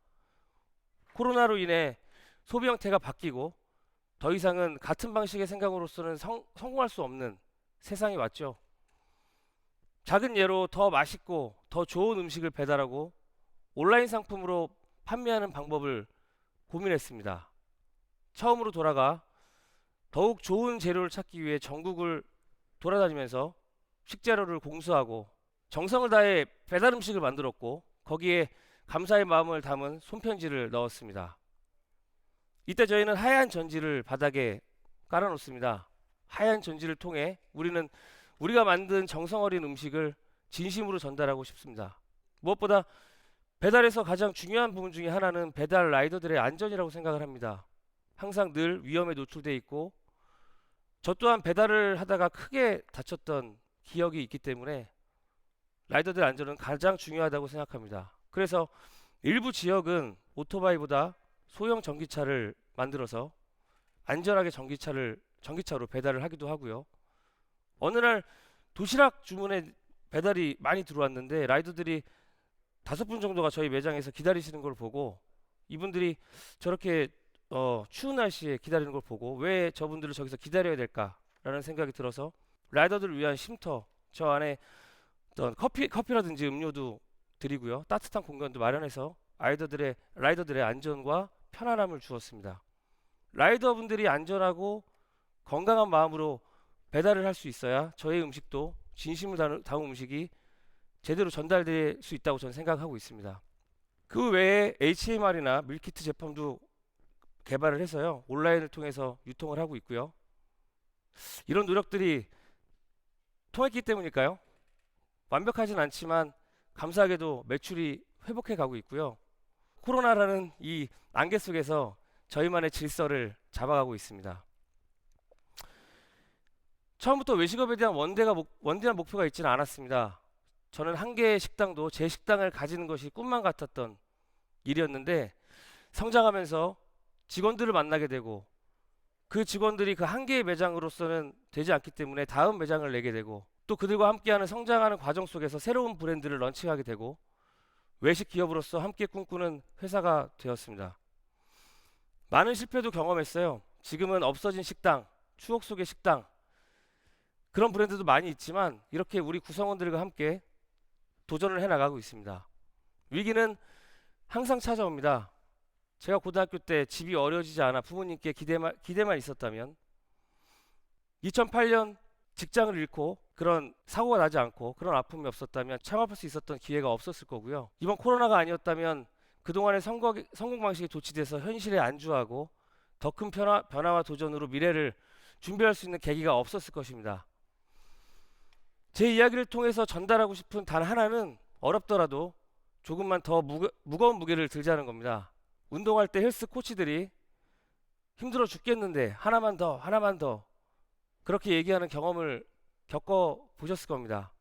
코로나로 인해 소비 형태가 바뀌고 더 이상은 같은 방식의 생각으로서는 성공할 수 없는 세상이 왔죠. 작은 예로 더 맛있고 더 좋은 음식을 배달하고 온라인 상품으로 판매하는 방법을 고민했습니다. 처음으로 돌아가 더욱 좋은 재료를 찾기 위해 전국을 돌아다니면서 식재료를 공수하고 정성을 다해 배달 음식을 만들었고 거기에 감사의 마음을 담은 손편지를 넣었습니다. 이때 저희는 하얀 전지를 바닥에 깔아놓습니다. 하얀 전지를 통해 우리는 우리가 만든 정성 어린 음식을 진심으로 전달하고 싶습니다. 무엇보다 배달에서 가장 중요한 부분 중에 하나는 배달 라이더들의 안전이라고 생각을 합니다. 항상 늘 위험에 노출돼 있고 저 또한 배달을 하다가 크게 다쳤던 기억이 있기 때문에 라이더들 안전은 가장 중요하다고 생각합니다. 그래서 일부 지역은 오토바이보다 소형 전기차를 만들어서 안전하게 전기차로 배달을 하기도 하고요. 어느 날 도시락 주문에 배달이 많이 들어왔는데 라이더들이 5분 정도가 저희 매장에서 기다리시는 걸 보고 이분들이 저렇게 추운 날씨에 기다리는 걸 보고 왜 저분들을 저기서 기다려야 될까라는 생각이 들어서 라이더들을 위한 쉼터, 저 안에 어떤 커피라든지 음료도 드리고요. 따뜻한 공간도 마련해서 라이더들의 안전과 편안함을 주었습니다. 라이더분들이 안전하고 건강한 마음으로 배달을 할 수 있어야 저의 음식도 진심을 담은 음식이 제대로 전달될 수 있다고 저는 생각하고 있습니다. 그 외에 HMR이나 밀키트 제품도 개발을 해서요. 온라인을 통해서 유통을 하고 있고요. 이런 노력들이 통했기 때문일까요? 완벽하진 않지만 감사하게도 매출이 회복해 가고 있고요. 코로나라는 이 안개 속에서 저희만의 질서를 잡아가고 있습니다. 처음부터 외식업에 대한 원대한 목표가 있지는 않았습니다. 저는 한 개의 식당도 제 식당을 가지는 것이 꿈만 같았던 일이었는데 성장하면서 직원들을 만나게 되고 그 직원들이 그 한 개의 매장으로서는 되지 않기 때문에 다음 매장을 내게 되고 또 그들과 함께하는 성장하는 과정 속에서 새로운 브랜드를 런칭하게 되고 외식 기업으로서 함께 꿈꾸는 회사가 되었습니다. 많은 실패도 경험했어요. 지금은 없어진 식당, 추억 속의 식당 그런 브랜드도 많이 있지만 이렇게 우리 구성원들과 함께 도전을 해나가고 있습니다. 위기는 항상 찾아옵니다. 제가 고등학교 때 집이 어려지지 않아 부모님께 기대만 있었다면 2008년 직장을 잃고 그런 사고가 나지 않고 그런 아픔이 없었다면 창업할 수 있었던 기회가 없었을 거고요. 이번 코로나가 아니었다면 그동안의 성공 방식이 도취돼서 현실에 안주하고 더 큰 변화와 도전으로 미래를 준비할 수 있는 계기가 없었을 것입니다. 제 이야기를 통해서 전달하고 싶은 단 하나는 어렵더라도 조금만 더 무거운 무게를 들자는 겁니다. 운동할 때 헬스 코치들이 힘들어 죽겠는데 하나만 더 그렇게 얘기하는 경험을 겪어 보셨을 겁니다.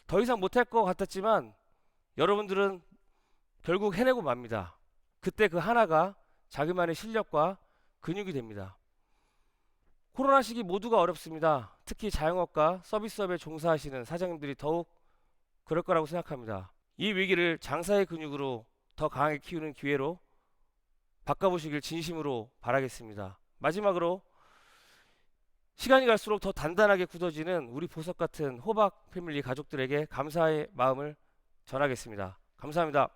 더 이상 못할 것 같았지만 여러분들은 결국 해내고 맙니다. 그때 그 하나가 자기만의 실력과 근육이 됩니다. 코로나 시기 모두가 어렵습니다. 특히 자영업과 서비스업에 종사하시는 사장님들이 더욱 그럴 거라고 생각합니다. 이 위기를 장사의 근육으로 더 강하게 키우는 기회로 바꿔보시길 진심으로 바라겠습니다. 마지막으로 시간이 갈수록 더 단단하게 굳어지는 우리 보석 같은 호박 패밀리 가족들에게 감사의 마음을 전하겠습니다. 감사합니다.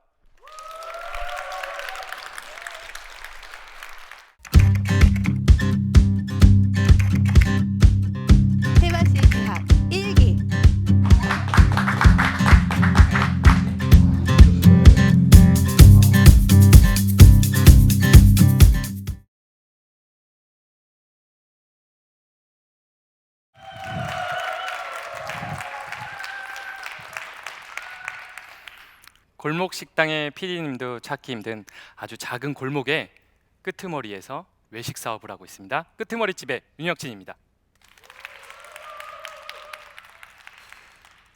테마시 탑 1기 골목 식당의 PD님도 찾기 힘든 아주 작은 골목의 끄트머리에서 외식 사업을 하고 있습니다. 끄트머리집의 윤혁진입니다.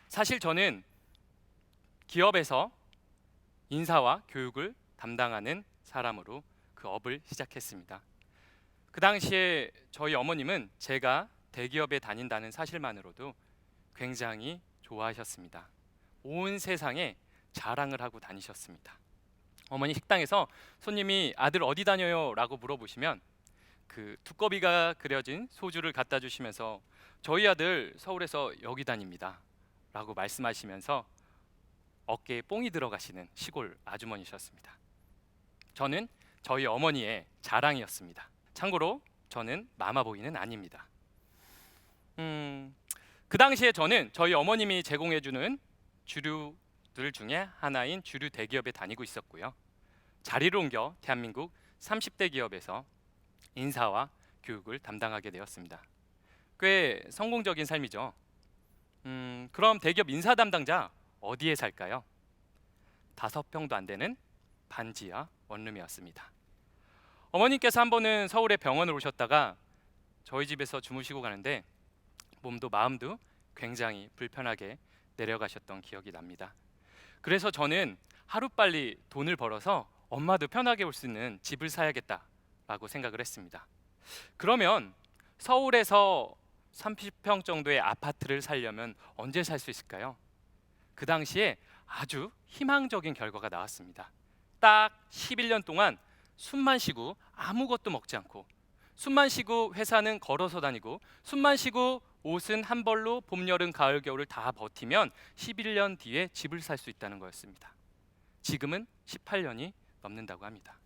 사실 저는 기업에서 인사와 교육을 담당하는 사람으로 그 업을 시작했습니다. 그 당시에 저희 어머님은 제가 대기업에 다닌다는 사실만으로도 굉장히 좋아하셨습니다. 온 세상에 자랑을 하고 다니셨습니다. 어머니 식당에서 손님이 아들 어디 다녀요? 라고 물어보시면 그 두꺼비가 그려진 소주를 갖다 주시면서 저희 아들 서울에서 여기 다닙니다 라고 말씀하시면서 어깨에 뽕이 들어가시는 시골 아주머니셨습니다. 저는 저희 어머니의 자랑이었습니다. 참고로 저는 마마보이는 아닙니다. 그 당시에 저는 저희 어머님이 제공해주는 주류들 중에 하나인 주류 대기업에 다니고 있었고요. 자리를 옮겨 대한민국 30대 기업에서 인사와 교육을 담당하게 되었습니다. 꽤 성공적인 삶이죠. 그럼 대기업 인사 담당자 어디에 살까요? 5평도 안 되는 반지하 원룸이었습니다. 어머님께서 한 번은 서울에 병원을 오셨다가 저희 집에서 주무시고 가는데 몸도 마음도 굉장히 불편하게 내려가셨던 기억이 납니다. 그래서 저는 하루빨리 돈을 벌어서 엄마도 편하게 올 수 있는 집을 사야겠다라고 생각을 했습니다. 그러면 서울에서 30평 정도의 아파트를 살려면 언제 살 수 있을까요? 그 당시에 아주 희망적인 결과가 나왔습니다. 딱 11년 동안 숨만 쉬고 아무것도 먹지 않고, 숨만 쉬고 회사는 걸어서 다니고, 숨만 쉬고 옷은 한 벌로 봄, 여름, 가을, 겨울을 다 버티면 11년 뒤에 집을 살 수 있다는 거였습니다. 지금은 18년이 넘는다고 합니다.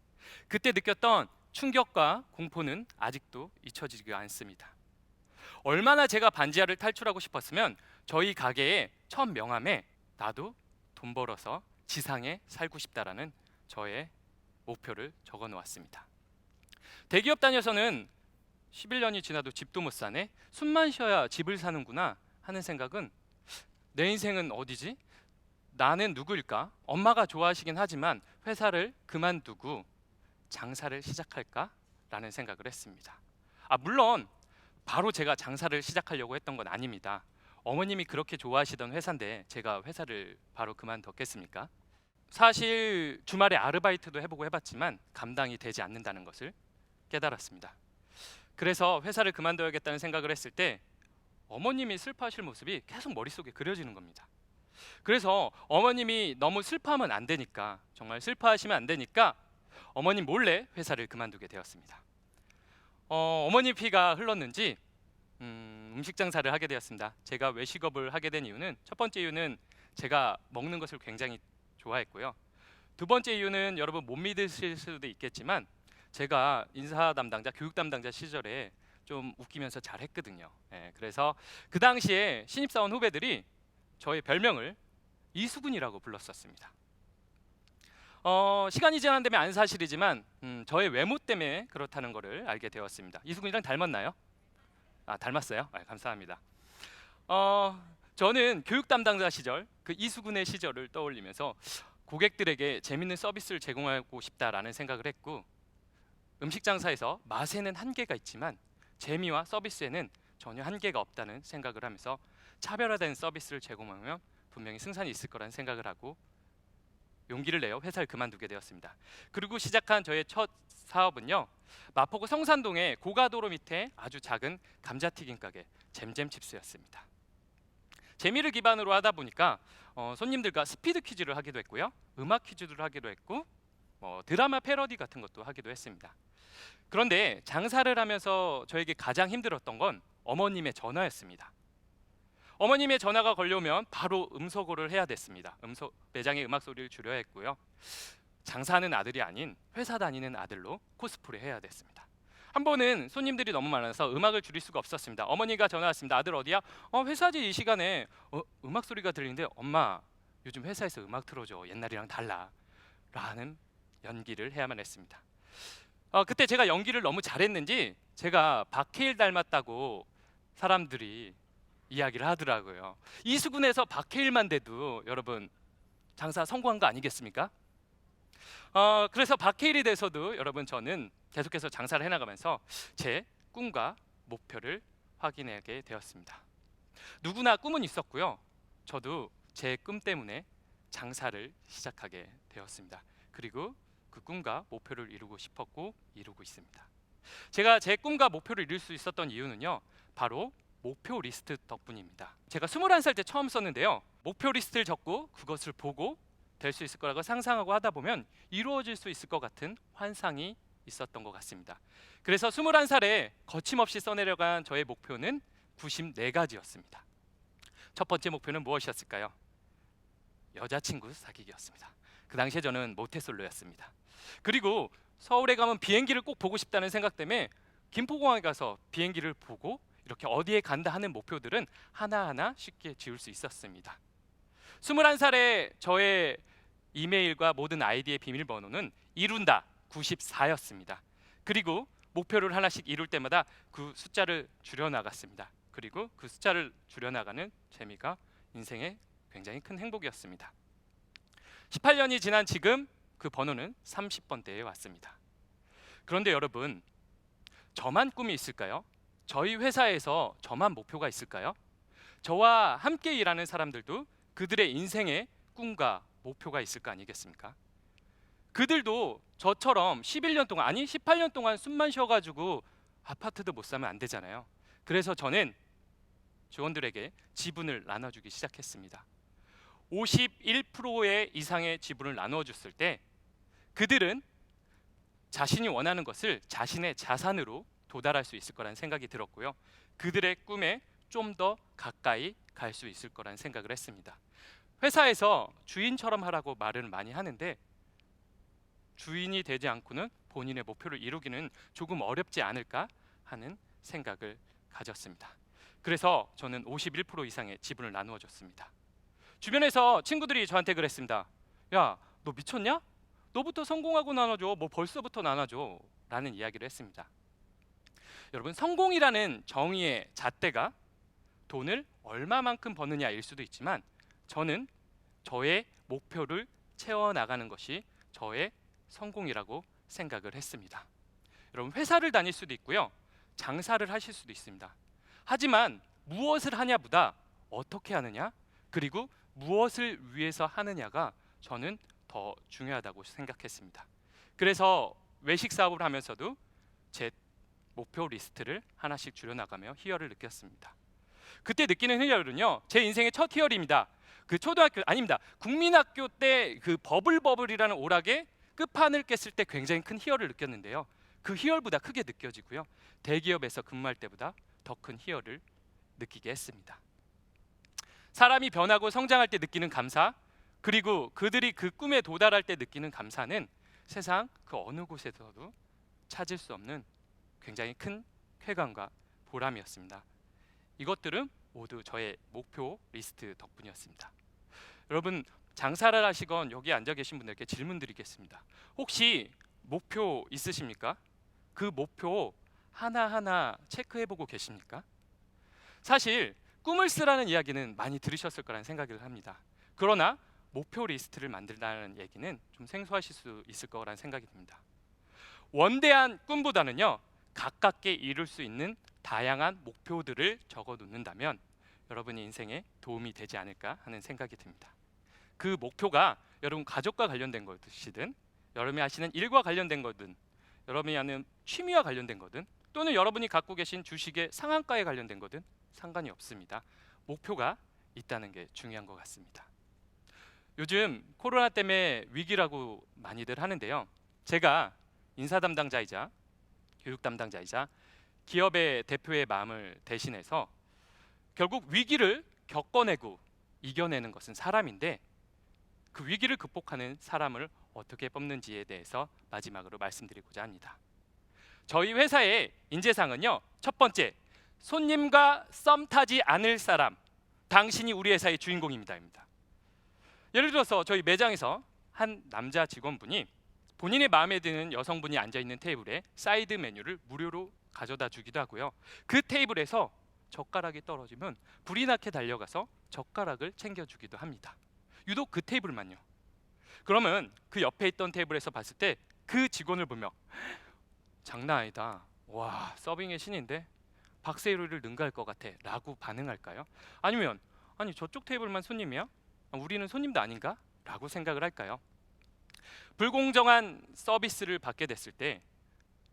그때 느꼈던 충격과 공포는 아직도 잊혀지지가 않습니다. 얼마나 제가 반지하를 탈출하고 싶었으면 저희 가게의 첫 명함에 나도 돈 벌어서 지상에 살고 싶다라는 저의 목표를 적어 놓았습니다. 대기업 다녀서는 11년이 지나도 집도 못 사네, 숨만 쉬어야 집을 사는구나 하는 생각은, 내 인생은 어디지? 나는 누구일까? 엄마가 좋아하시긴 하지만 회사를 그만두고 장사를 시작할까? 라는 생각을 했습니다. 물론 바로 제가 장사를 시작하려고 했던 건 아닙니다. 어머님이 그렇게 좋아하시던 회사인데 제가 회사를 바로 그만뒀겠습니까? 사실 주말에 아르바이트도 해보고 해봤지만 감당이 되지 않는다는 것을 깨달았습니다. 그래서 회사를 그만둬야겠다는 생각을 했을 때 어머님이 슬퍼하실 모습이 계속 머릿속에 그려지는 겁니다. 그래서 어머님이 너무 슬퍼하면 안 되니까, 정말 슬퍼하시면 안 되니까 어머님 몰래 회사를 그만두게 되었습니다. 어머니 피가 흘렀는지 음식 장사를 하게 되었습니다. 제가 외식업을 하게 된 이유는, 첫 번째 이유는 제가 먹는 것을 굉장히 좋아했고요. 두 번째 이유는 여러분 못 믿으실 수도 있겠지만 제가 인사 담당자, 교육 담당자 시절에 좀 웃기면서 잘했거든요. 그래서 그 당시에 신입사원 후배들이 저의 별명을 이수근이라고 불렀었습니다. 시간이 지나면 안 사실이지만 저의 외모 때문에 그렇다는 것을 알게 되었습니다. 이수근이랑 닮았나요? 닮았어요? 감사합니다. 저는 교육 담당자 시절, 그 이수근의 시절을 떠올리면서 고객들에게 재밌는 서비스를 제공하고 싶다라는 생각을 했고, 음식 장사에서 맛에는 한계가 있지만 재미와 서비스에는 전혀 한계가 없다는 생각을 하면서 차별화된 서비스를 제공하면 분명히 승산이 있을 거라는 생각을 하고 용기를 내어 회사를 그만두게 되었습니다. 그리고 시작한 저의 첫 사업은요, 마포구 성산동의 고가도로 밑에 아주 작은 감자튀김 가게 잼잼칩스였습니다. 재미를 기반으로 하다 보니까 손님들과 스피드 퀴즈를 하기도 했고요, 음악 퀴즈를 하기도 했고, 드라마 패러디 같은 것도 하기도 했습니다. 그런데 장사를 하면서 저에게 가장 힘들었던 건 어머님의 전화였습니다. 어머님의 전화가 걸려오면 바로 음소거를 해야 됐습니다. 매장의 음악 소리를 줄여야 했고요. 장사하는 아들이 아닌 회사 다니는 아들로 코스프레 해야 됐습니다. 한 번은 손님들이 너무 많아서 음악을 줄일 수가 없었습니다. 어머니가 전화 왔습니다. 아들 어디야? 회사지, 이 시간에. 음악 소리가 들리는데 엄마 요즘 회사에서 음악 틀어줘, 옛날이랑 달라 라는 연기를 해야만 했습니다. 그때 제가 연기를 너무 잘했는지 제가 박해일 닮았다고 사람들이 이야기를 하더라고요. 이수근에서 박해일만 돼도 여러분 장사 성공한 거 아니겠습니까? 그래서 박해일이 돼서도 여러분 저는 계속해서 장사를 해나가면서 제 꿈과 목표를 확인하게 되었습니다. 누구나 꿈은 있었고요. 저도 제 꿈 때문에 장사를 시작하게 되었습니다. 그리고 그 꿈과 목표를 이루고 싶었고 이루고 있습니다. 제가 제 꿈과 목표를 이룰 수 있었던 이유는요, 바로 목표 리스트 덕분입니다. 제가 21살 때 처음 썼는데요, 목표 리스트를 적고 그것을 보고 될 수 있을 거라고 상상하고 하다 보면 이루어질 수 있을 것 같은 환상이 있었던 것 같습니다. 그래서 21살에 거침없이 써내려간 저의 목표는 94가지였습니다. 첫 번째 목표는 무엇이었을까요? 여자친구 사귀기였습니다. 그 당시에 저는 모태솔로였습니다. 그리고 서울에 가면 비행기를 꼭 보고 싶다는 생각 때문에 김포공항에 가서 비행기를 보고 이렇게 어디에 간다 하는 목표들은 하나하나 쉽게 지울 수 있었습니다. 21살에 저의 이메일과 모든 아이디의 비밀번호는 이룬다 94였습니다. 그리고 목표를 하나씩 이룰 때마다 그 숫자를 줄여나갔습니다. 그리고 그 숫자를 줄여나가는 재미가 인생의 굉장히 큰 행복이었습니다. 18년이 지난 지금 그 번호는 30번대에 왔습니다. 그런데 여러분, 저만 꿈이 있을까요? 저희 회사에서 저만 목표가 있을까요? 저와 함께 일하는 사람들도 그들의 인생에 꿈과 목표가 있을 거 아니겠습니까? 그들도 저처럼 11년 동안, 아니 18년 동안 숨만 쉬어가지고 아파트도 못 사면 안 되잖아요. 그래서 저는 직원들에게 지분을 나눠주기 시작했습니다. 51%의 이상의 지분을 나누어 줬을 때 그들은 자신이 원하는 것을 자신의 자산으로 도달할 수 있을 거라는 생각이 들었고요. 그들의 꿈에 좀 더 가까이 갈 수 있을 거라는 생각을 했습니다. 회사에서 주인처럼 하라고 말을 많이 하는데 주인이 되지 않고는 본인의 목표를 이루기는 조금 어렵지 않을까 하는 생각을 가졌습니다. 그래서 저는 51% 이상의 지분을 나누어 줬습니다. 주변에서 친구들이 저한테 그랬습니다. 야, 너 미쳤냐? 너부터 성공하고 나눠줘. 뭐 벌써부터 나눠줘. 라는 이야기를 했습니다. 여러분, 성공이라는 정의의 잣대가 돈을 얼마만큼 버느냐일 수도 있지만 저는 저의 목표를 채워나가는 것이 저의 성공이라고 생각을 했습니다. 여러분, 회사를 다닐 수도 있고요, 장사를 하실 수도 있습니다. 하지만 무엇을 하냐보다 어떻게 하느냐, 그리고 무엇을 위해서 하느냐가 저는 더 중요하다고 생각했습니다. 그래서 외식 사업을 하면서도 제 목표 리스트를 하나씩 줄여나가며 희열을 느꼈습니다. 그때 느끼는 희열은요, 제 인생의 첫 희열입니다. 그 초등학교 아닙니다. 국민학교 때 그 버블이라는 오락의 끝판을 깼을 때 굉장히 큰 희열을 느꼈는데요. 그 희열보다 크게 느껴지고요, 대기업에서 근무할 때보다 더 큰 희열을 느끼게 했습니다. 사람이 변하고 성장할 때 느끼는 감사, 그리고 그들이 그 꿈에 도달할 때 느끼는 감사는 세상 그 어느 곳에서도 찾을 수 없는 굉장히 큰 쾌감과 보람이었습니다. 이것들은 모두 저의 목표 리스트 덕분이었습니다. 여러분, 장사를 하시건 여기 앉아 계신 분들께 질문 드리겠습니다. 혹시 목표 있으십니까? 그 목표 하나하나 체크해보고 계십니까? 사실 꿈을 쓰라는 이야기는 많이 들으셨을 거라는 생각을 합니다. 그러나 목표 리스트를 만들라는 얘기는 좀 생소하실 수 있을 거라는 생각이 듭니다. 원대한 꿈보다는요, 가깝게 이룰 수 있는 다양한 목표들을 적어 놓는다면 여러분의 인생에 도움이 되지 않을까 하는 생각이 듭니다. 그 목표가 여러분 가족과 관련된 것이든, 여러분이 하시는 일과 관련된 거든, 여러분이 하는 취미와 관련된 거든, 또는 여러분이 갖고 계신 주식의 상한가에 관련된 거든 상관이 없습니다. 목표가 있다는 게 중요한 것 같습니다. 요즘 코로나 때문에 위기라고 많이들 하는데요, 제가 인사 담당자이자 교육 담당자이자 기업의 대표의 마음을 대신해서 결국 위기를 겪어내고 이겨내는 것은 사람인데 그 위기를 극복하는 사람을 어떻게 뽑는지에 대해서 마지막으로 말씀드리고자 합니다. 저희 회사의 인재상은요, 첫 번째, 손님과 썸 타지 않을 사람, 당신이 우리 회사의 주인공입니다입니다. 예를 들어서 저희 매장에서 한 남자 직원분이 본인의 마음에 드는 여성분이 앉아있는 테이블에 사이드 메뉴를 무료로 가져다 주기도 하고요, 그 테이블에서 젓가락이 떨어지면 불이 나게 달려가서 젓가락을 챙겨주기도 합니다. 유독 그 테이블만요. 그러면 그 옆에 있던 테이블에서 봤을 때 그 직원을 보며 장난 아니다, 와 서빙의 신인데 박세로를 능가할 것 같아 라고 반응할까요? 아니면 아니 저쪽 테이블만 손님이야? 우리는 손님도 아닌가? 라고 생각을 할까요? 불공정한 서비스를 받게 됐을 때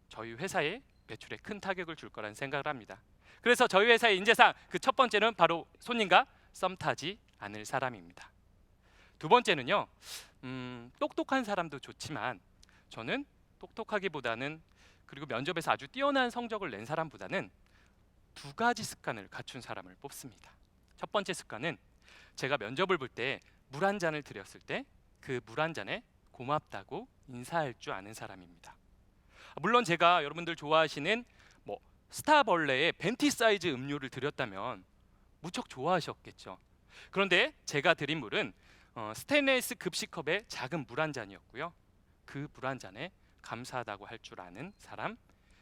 저희 회사에 매출에 큰 타격을 줄 거라는 생각을 합니다. 그래서 저희 회사의 인재상 그 첫 번째는 바로 손님과 썸 타지 않을 사람입니다. 두 번째는요, 똑똑한 사람도 좋지만 저는 똑똑하기보다는, 그리고 면접에서 아주 뛰어난 성적을 낸 사람보다는 두 가지 습관을 갖춘 사람을 뽑습니다. 첫 번째 습관은 제가 면접을 볼 때 물 한 잔을 드렸을 때 그 물 한 잔에 고맙다고 인사할 줄 아는 사람입니다. 물론 제가 여러분들 좋아하시는 스타벌레의 벤티 사이즈 음료를 드렸다면 무척 좋아하셨겠죠. 그런데 제가 드린 물은 스테인레스 급식컵의 작은 물 한 잔이었고요. 그 물 한 잔에 감사하다고 할 줄 아는 사람,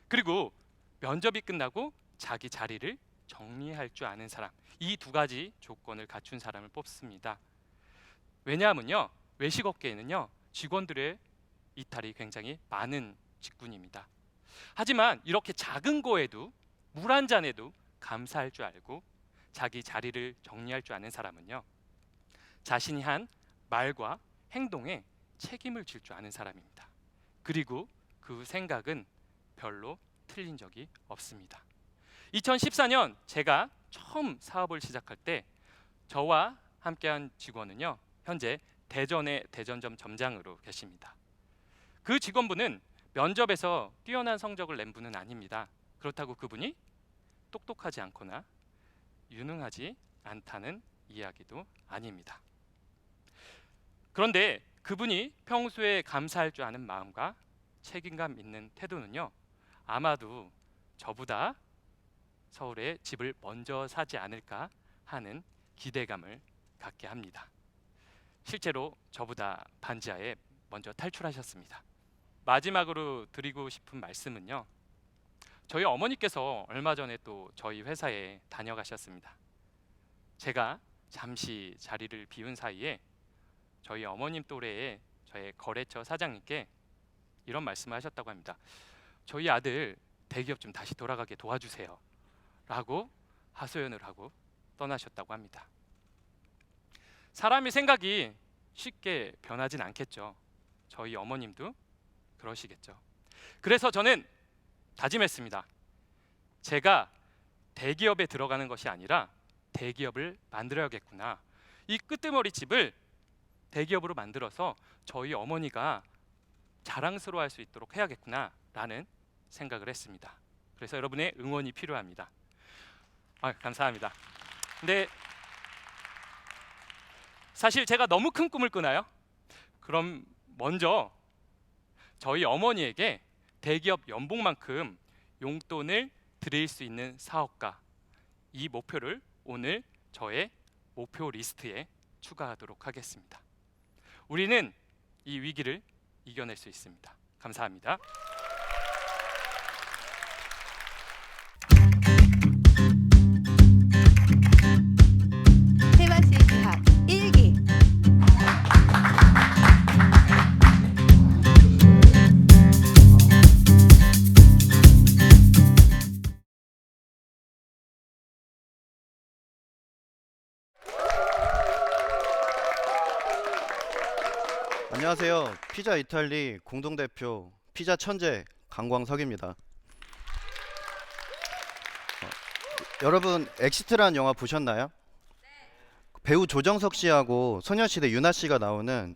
그리고 면접이 끝나고 자기 자리를 정리할 줄 아는 사람, 이 두 가지 조건을 갖춘 사람을 뽑습니다. 왜냐하면요, 외식업계에는요 직원들의 이탈이 굉장히 많은 직군입니다. 하지만 이렇게 작은 거에도, 물 한 잔에도 감사할 줄 알고 자기 자리를 정리할 줄 아는 사람은요, 자신이 한 말과 행동에 책임을 질 줄 아는 사람입니다. 그리고 그 생각은 별로 틀린 적이 없습니다. 2014년 제가 처음 사업을 시작할 때 저와 함께한 직원은요, 현재 대전의 대전점 점장으로 계십니다. 그 직원분은 면접에서 뛰어난 성적을 낸 분은 아닙니다. 그렇다고 그분이 똑똑하지 않거나 유능하지 않다는 이야기도 아닙니다. 그런데 그분이 평소에 감사할 줄 아는 마음과 책임감 있는 태도는요, 아마도 저보다 서울에 집을 먼저 사지 않을까 하는 기대감을 갖게 합니다. 실제로 저보다 반지하에 먼저 탈출하셨습니다. 마지막으로 드리고 싶은 말씀은요, 저희 어머니께서 얼마 전에 또 저희 회사에 다녀가셨습니다. 제가 잠시 자리를 비운 사이에 저희 어머님 또래의 저의 거래처 사장님께 이런 말씀을 하셨다고 합니다. 저희 아들 대기업 좀 다시 돌아가게 도와주세요 라고 하소연을 하고 떠나셨다고 합니다. 사람의 생각이 쉽게 변하진 않겠죠. 저희 어머님도 그러시겠죠. 그래서 저는 다짐했습니다. 제가 대기업에 들어가는 것이 아니라 대기업을 만들어야겠구나. 이 끄트머리 집을 대기업으로 만들어서 저희 어머니가 자랑스러워할 수 있도록 해야겠구나 라는 생각을 했습니다. 그래서 여러분의 응원이 필요합니다. 감사합니다. 근데 사실 제가 너무 큰 꿈을 꾸나요? 그럼 먼저 저희 어머니에게 대기업 연봉만큼 용돈을 드릴 수 있는 사업가, 이 목표를 오늘 저의 목표 리스트에 추가하도록 하겠습니다. 우리는 이 위기를 이겨낼 수 있습니다. 감사합니다. 세바시 탑 1기. 안녕하세요. 피자 이탈리 공동대표 피자 천재 강광석입니다. 여러분 엑시트라는 영화 보셨나요? 배우 조정석 씨하고 소녀시대 유나 씨가 나오는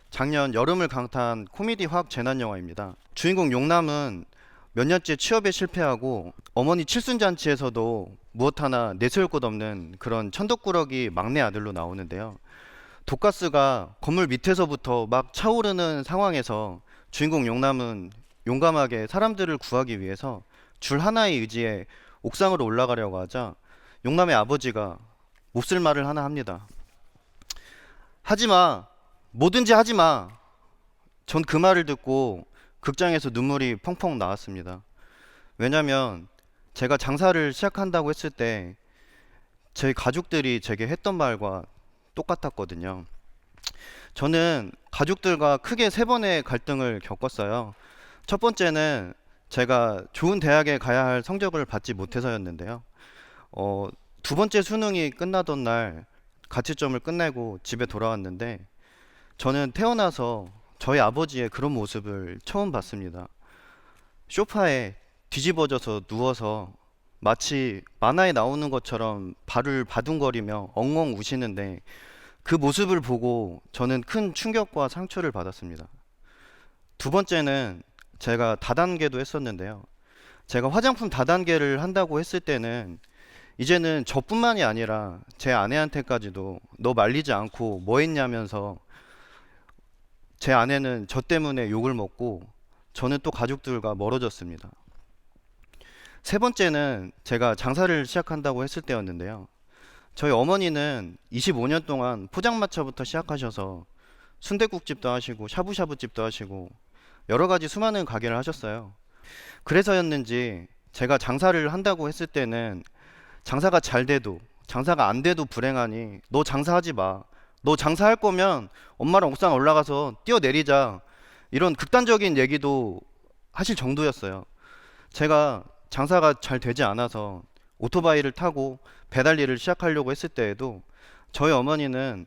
작년 여름을 강타한 코미디 화학 재난 영화입니다. 주인공 용남은 몇 년째 취업에 실패하고 어머니 칠순잔치에서도 무엇 하나 내세울 곳 없는 그런 천덕꾸러기 막내 아들로 나오는데요. 독가스가 건물 밑에서부터 막 차오르는 상황에서 주인공 용남은 용감하게 사람들을 구하기 위해서 줄 하나의 의지에 옥상으로 올라가려고 하자 용남의 아버지가 몹쓸 말을 하나 합니다. 하지마, 뭐든지 하지마. 전 그 말을 듣고 극장에서 눈물이 펑펑 나왔습니다. 왜냐면 제가 장사를 시작한다고 했을 때 저희 가족들이 제게 했던 말과 똑같았거든요. 저는 가족들과 크게 3번의 갈등을 겪었어요. 첫 번째는 제가 좋은 대학에 가야 할 성적을 받지 못해서였는데요. 두 번째 수능이 끝나던 날 가채점을 끝내고 집에 돌아왔는데 저는 태어나서 저희 아버지의 그런 모습을 처음 봤습니다. 소파에 뒤집어져서 누워서 마치 만화에 나오는 것처럼 발을 바둥거리며 엉엉 우시는데 그 모습을 보고 저는 큰 충격과 상처를 받았습니다. 두 번째는 제가 다단계도 했었는데요. 제가 화장품 다단계를 한다고 했을 때는 이제는 저뿐만이 아니라 제 아내한테까지도 너 말리지 않고 뭐 했냐면서 제 아내는 저 때문에 욕을 먹고 저는 또 가족들과 멀어졌습니다. 세 번째는 제가 장사를 시작한다고 했을 때였는데요. 저희 어머니는 25년 동안 포장마차부터 시작하셔서 순댓국집도 하시고 샤브샤브집도 하시고 여러 가지 수많은 가게를 하셨어요. 그래서였는지 제가 장사를 한다고 했을 때는 장사가 잘 돼도 장사가 안 돼도 불행하니 너 장사하지 마. 너 장사할 거면 엄마랑 옥상 올라가서 뛰어내리자. 이런 극단적인 얘기도 하실 정도였어요. 제가 장사가 잘 되지 않아서 오토바이를 타고 배달 일을 시작하려고 했을 때에도 저희 어머니는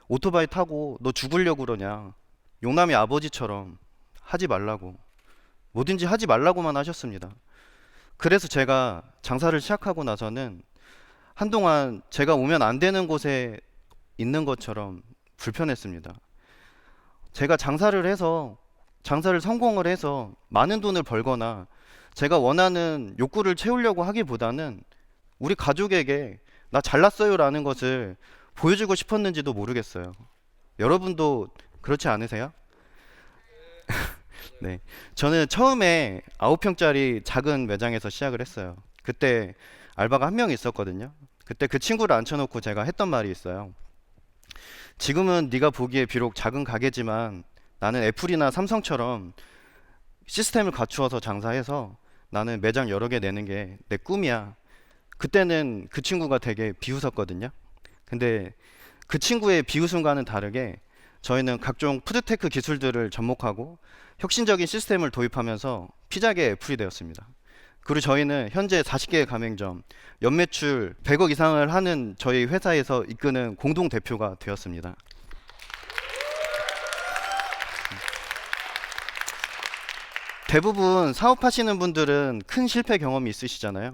오토바이 타고 너 죽으려고 그러냐. 용남이 아버지처럼 하지 말라고. 뭐든지 하지 말라고만 하셨습니다. 그래서 제가 장사를 시작하고 나서는 한동안 제가 오면 안 되는 곳에 있는 것처럼 불편했습니다. 제가 장사를 성공을 해서 많은 돈을 벌거나 제가 원하는 욕구를 채우려고 하기보다는 우리 가족에게 나 잘났어요 라는 것을 보여주고 싶었는지도 모르겠어요. 여러분도 그렇지 않으세요? 네. 저는 처음에 9평짜리 작은 매장에서 시작을 했어요. 그때 알바가 한 명 있었거든요. 그때 그 친구를 앉혀놓고 제가 했던 말이 있어요. 지금은 네가 보기에 비록 작은 가게지만 나는 애플이나 삼성처럼 시스템을 갖추어서 장사해서 나는 매장 여러 개 내는 게 내 꿈이야. 그때는 그 친구가 되게 비웃었거든요. 근데 그 친구의 비웃음과는 다르게 저희는 각종 푸드테크 기술들을 접목하고 혁신적인 시스템을 도입하면서 피자계 애플이 되었습니다. 그리고 저희는 현재 40개의 가맹점, 연매출 100억 이상을 하는 저희 회사에서 이끄는 공동 대표가 되었습니다. 대부분 사업하시는 분들은 큰 실패 경험이 있으시잖아요.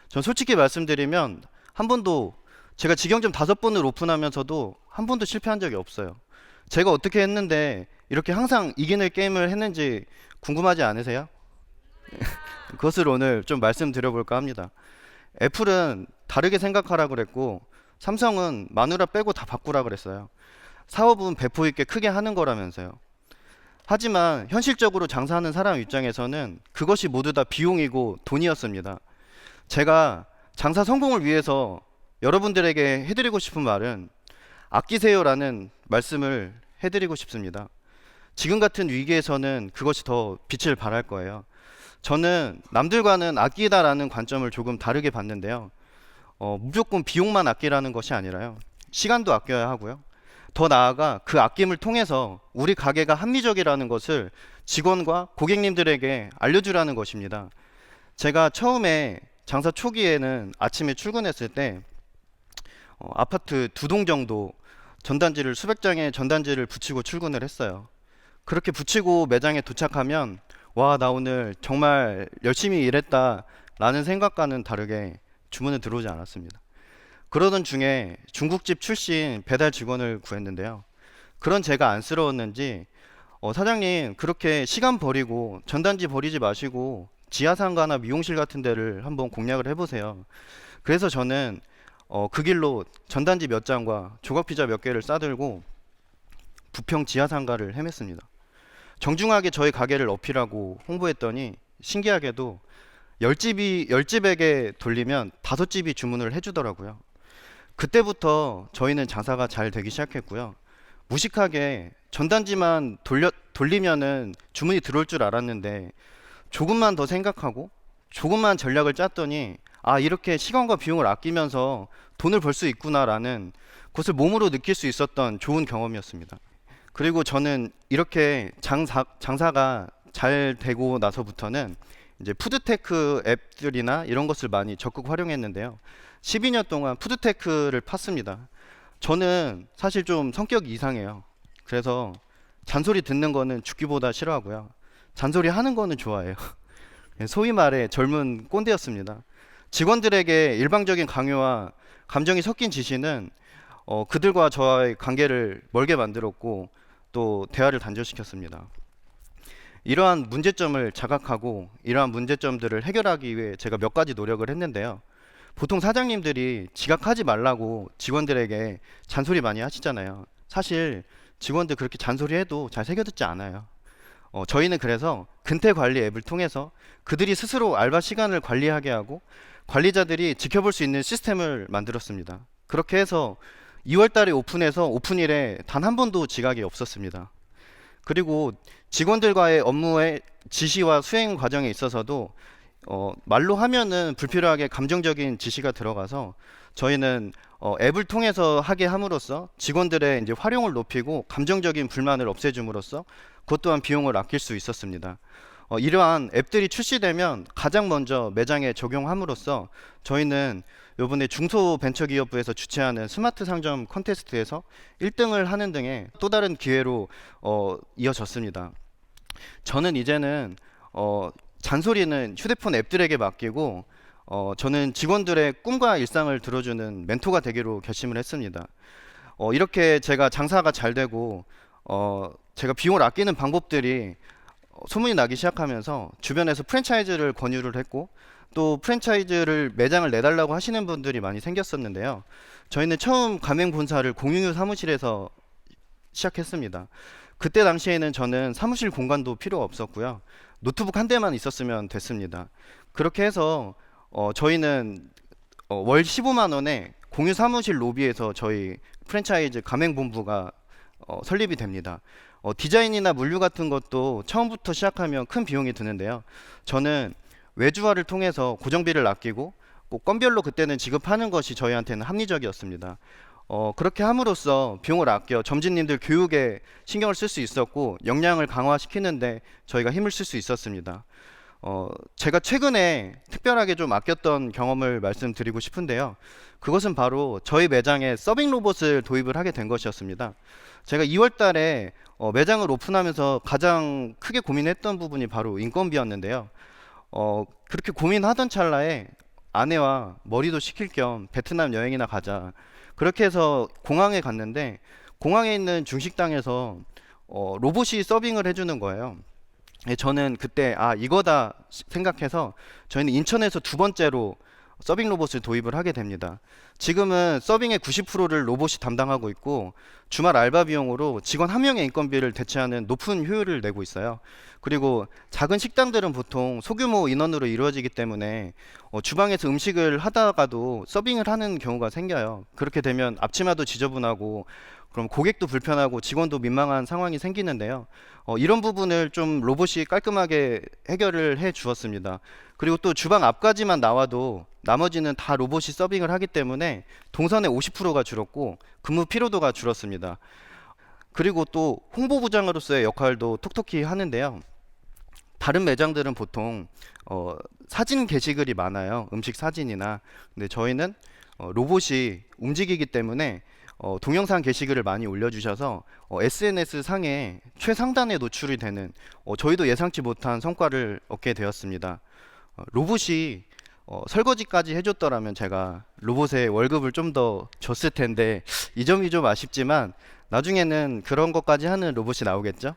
전 솔직히 말씀드리면 한 번도 제가 직영점 5번을 오픈하면서도 한 번도 실패한 적이 없어요. 제가 어떻게 했는데 이렇게 항상 이기는 게임을 했는지 궁금하지 않으세요? 그것을 오늘 좀 말씀드려볼까 합니다. 애플은 다르게 생각하라 그랬고 삼성은 마누라 빼고 다 바꾸라 그랬어요. 사업은 배포 있게 크게 하는 거라면서요. 하지만 현실적으로 장사하는 사람 입장에서는 그것이 모두 다 비용이고 돈이었습니다. 제가 장사 성공을 위해서 여러분들에게 해드리고 싶은 말은 아끼세요라는 말씀을 해드리고 싶습니다. 지금 같은 위기에서는 그것이 더 빛을 발할 거예요. 저는 남들과는 아끼다라는 관점을 조금 다르게 봤는데요. 무조건 비용만 아끼라는 것이 아니라요. 시간도 아껴야 하고요. 더 나아가 그 아낌을 통해서 우리 가게가 합리적이라는 것을 직원과 고객님들에게 알려주라는 것입니다. 제가 처음에 장사 초기에는 아침에 출근했을 때 아파트 2동 정도 전단지를 수백 장의 전단지를 붙이고 출근을 했어요. 그렇게 붙이고 매장에 도착하면 와, 나 오늘 정말 열심히 일했다 라는 생각과는 다르게 주문은 들어오지 않았습니다. 그러던 중에 중국집 출신 배달 직원을 구했는데요. 그런 제가 안쓰러웠는지 사장님 그렇게 시간 버리고 전단지 버리지 마시고 지하상가나 미용실 같은 데를 한번 공략을 해보세요. 그래서 저는 그 길로 전단지 몇 장과 조각피자 몇 개를 싸들고 부평 지하상가를 헤맸습니다. 정중하게 저희 가게를 어필하고 홍보했더니 신기하게도 10집에게 돌리면 5집이 주문을 해주더라고요. 그때부터 저희는 장사가 잘 되기 시작했고요. 무식하게 전단지만 돌리면은 주문이 들어올 줄 알았는데 조금만 더 생각하고 조금만 전략을 짰더니 아, 이렇게 시간과 비용을 아끼면서 돈을 벌 수 있구나라는 것을 몸으로 느낄 수 있었던 좋은 경험이었습니다. 그리고 저는 이렇게 장사가 잘 되고 나서부터는 이제 푸드테크 앱들이나 이런 것을 많이 적극 활용했는데요. 12년 동안 푸드테크를 팠습니다. 저는 사실 좀 성격이 이상해요. 그래서 잔소리 듣는 거는 죽기보다 싫어하고요. 잔소리 하는 거는 좋아해요. 소위 말해 젊은 꼰대였습니다. 직원들에게 일방적인 강요와 감정이 섞인 지시는 그들과 저와의 관계를 멀게 만들었고 또 대화를 단절시켰습니다. 이러한 문제점을 자각하고 이러한 문제점들을 해결하기 위해 제가 몇 가지 노력을 했는데요. 보통 사장님들이 지각하지 말라고 직원들에게 잔소리 많이 하시잖아요. 사실 직원들 그렇게 잔소리해도 잘 새겨듣지 않아요. 저희는 그래서 근태 관리 앱을 통해서 그들이 스스로 알바 시간을 관리하게 하고 관리자들이 지켜볼 수 있는 시스템을 만들었습니다. 그렇게 해서 2월 달에 오픈해서 오픈일에 단 한 번도 지각이 없었습니다. 그리고 직원들과의 업무의 지시와 수행 과정에 있어서도 말로 하면은 불필요하게 감정적인 지시가 들어가서 저희는 앱을 통해서 하게 함으로써 직원들의 이제 활용을 높이고 감정적인 불만을 없애줌으로써 그것 또한 비용을 아낄 수 있었습니다. 이러한 앱들이 출시되면 가장 먼저 매장에 적용함으로써 저희는 이번에 중소벤처기업부에서 주최하는 스마트 상점 콘테스트에서 1등을 하는 등의 또 다른 기회로 이어졌습니다. 저는 이제는 잔소리는 휴대폰 앱들에게 맡기고 저는 직원들의 꿈과 일상을 들어주는 멘토가 되기로 결심을 했습니다. 이렇게 제가 장사가 잘 되고 제가 비용을 아끼는 방법들이 소문이 나기 시작하면서 주변에서 프랜차이즈를 권유를 했고 또 프랜차이즈를 매장을 내달라고 하시는 분들이 많이 생겼었는데요. 저희는 처음 가맹 본사를 공유 사무실에서 시작했습니다. 그때 당시에는 저는 사무실 공간도 필요 없었고요. 노트북 한 대만 있었으면 됐습니다. 그렇게 해서 저희는 월 15만 원에 공유 사무실 로비에서 저희 프랜차이즈 가맹본부가 설립이 됩니다. 디자인이나 물류 같은 것도 처음부터 시작하면 큰 비용이 드는데요. 저는 외주화를 통해서 고정비를 아끼고 꼭 건별로 그때는 지급하는 것이 저희한테는 합리적이었습니다. 그렇게 함으로써 비용을 아껴 점주님들 교육에 신경을 쓸 수 있었고 역량을 강화시키는데 저희가 힘을 쓸 수 있었습니다. 제가 최근에 특별하게 좀 아꼈던 경험을 말씀드리고 싶은데요. 그것은 바로 저희 매장에 서빙 로봇을 도입을 하게 된 것이었습니다. 제가 2월 달에 매장을 오픈하면서 가장 크게 고민했던 부분이 바로 인건비였는데요. 그렇게 고민하던 찰나에 아내와 머리도 식힐 겸 베트남 여행이나 가자. 그렇게 해서 공항에 갔는데 공항에 있는 중식당에서 로봇이 서빙을 해주는 거예요. 저는 그때 이거다 생각해서 저희는 인천에서 두 번째로 서빙 로봇을 도입을 하게 됩니다. 지금은 서빙의 90%를 로봇이 담당하고 있고 주말 알바 비용으로 직원 한 명의 인건비를 대체하는 높은 효율을 내고 있어요. 그리고 작은 식당들은 보통 소규모 인원으로 이루어지기 때문에 주방에서 음식을 하다가도 서빙을 하는 경우가 생겨요. 그렇게 되면 앞치마도 지저분하고 그럼 고객도 불편하고 직원도 민망한 상황이 생기는데요. 이런 부분을 좀 로봇이 깔끔하게 해결을 해 주었습니다. 그리고 또 주방 앞까지만 나와도 나머지는 다 로봇이 서빙을 하기 때문에 동선의 50%가 줄었고 근무 피로도가 줄었습니다. 그리고 또 홍보부장으로서의 역할도 톡톡히 하는데요. 다른 매장들은 보통 사진 게시글이 많아요. 음식 사진이나. 근데 저희는 로봇이 움직이기 때문에 동영상 게시글을 많이 올려주셔서 SNS 상에 최상단에 노출이 되는 저희도 예상치 못한 성과를 얻게 되었습니다. 로봇이 설거지까지 해줬더라면 제가 로봇에 월급을 좀 더 줬을 텐데 이 점이 좀 아쉽지만 나중에는 그런 것까지 하는 로봇이 나오겠죠.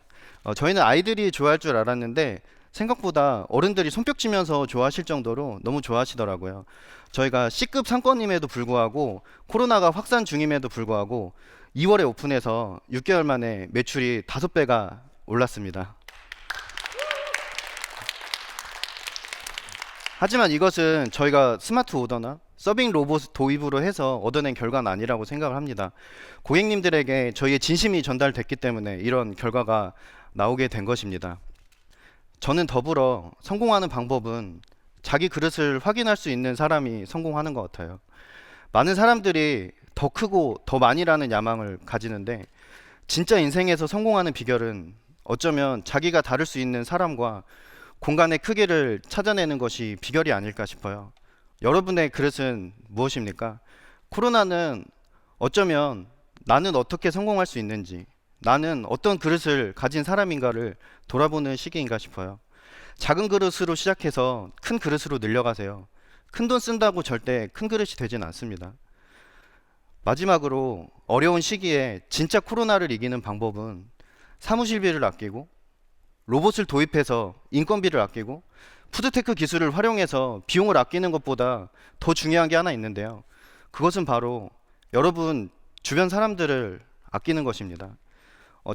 저희는 아이들이 좋아할 줄 알았는데 생각보다 어른들이 손뼉치면서 좋아하실 정도로 너무 좋아하시더라고요. 저희가 C급 상권임에도 불구하고 코로나가 확산 중임에도 불구하고 2월에 오픈해서 6개월 만에 매출이 5배가 올랐습니다. 하지만 이것은 저희가 스마트 오더나 서빙 로봇 도입으로 해서 얻어낸 결과는 아니라고 생각을 합니다. 고객님들에게 저희의 진심이 전달됐기 때문에 이런 결과가 나오게 된 것입니다. 저는 더불어 성공하는 방법은 자기 그릇을 확인할 수 있는 사람이 성공하는 것 같아요. 많은 사람들이 더 크고 더 많이라는 야망을 가지는데 진짜 인생에서 성공하는 비결은 어쩌면 자기가 다룰 수 있는 사람과 공간의 크기를 찾아내는 것이 비결이 아닐까 싶어요. 여러분의 그릇은 무엇입니까? 코로나는 어쩌면 나는 어떻게 성공할 수 있는지, 나는 어떤 그릇을 가진 사람인가를 돌아보는 시기인가 싶어요. 작은 그릇으로 시작해서 큰 그릇으로 늘려가세요. 큰 돈 쓴다고 절대 큰 그릇이 되진 않습니다. 마지막으로 어려운 시기에 진짜 코로나를 이기는 방법은 사무실비를 아끼고 로봇을 도입해서 인건비를 아끼고 푸드테크 기술을 활용해서 비용을 아끼는 것보다 더 중요한 게 하나 있는데요. 그것은 바로 여러분 주변 사람들을 아끼는 것입니다.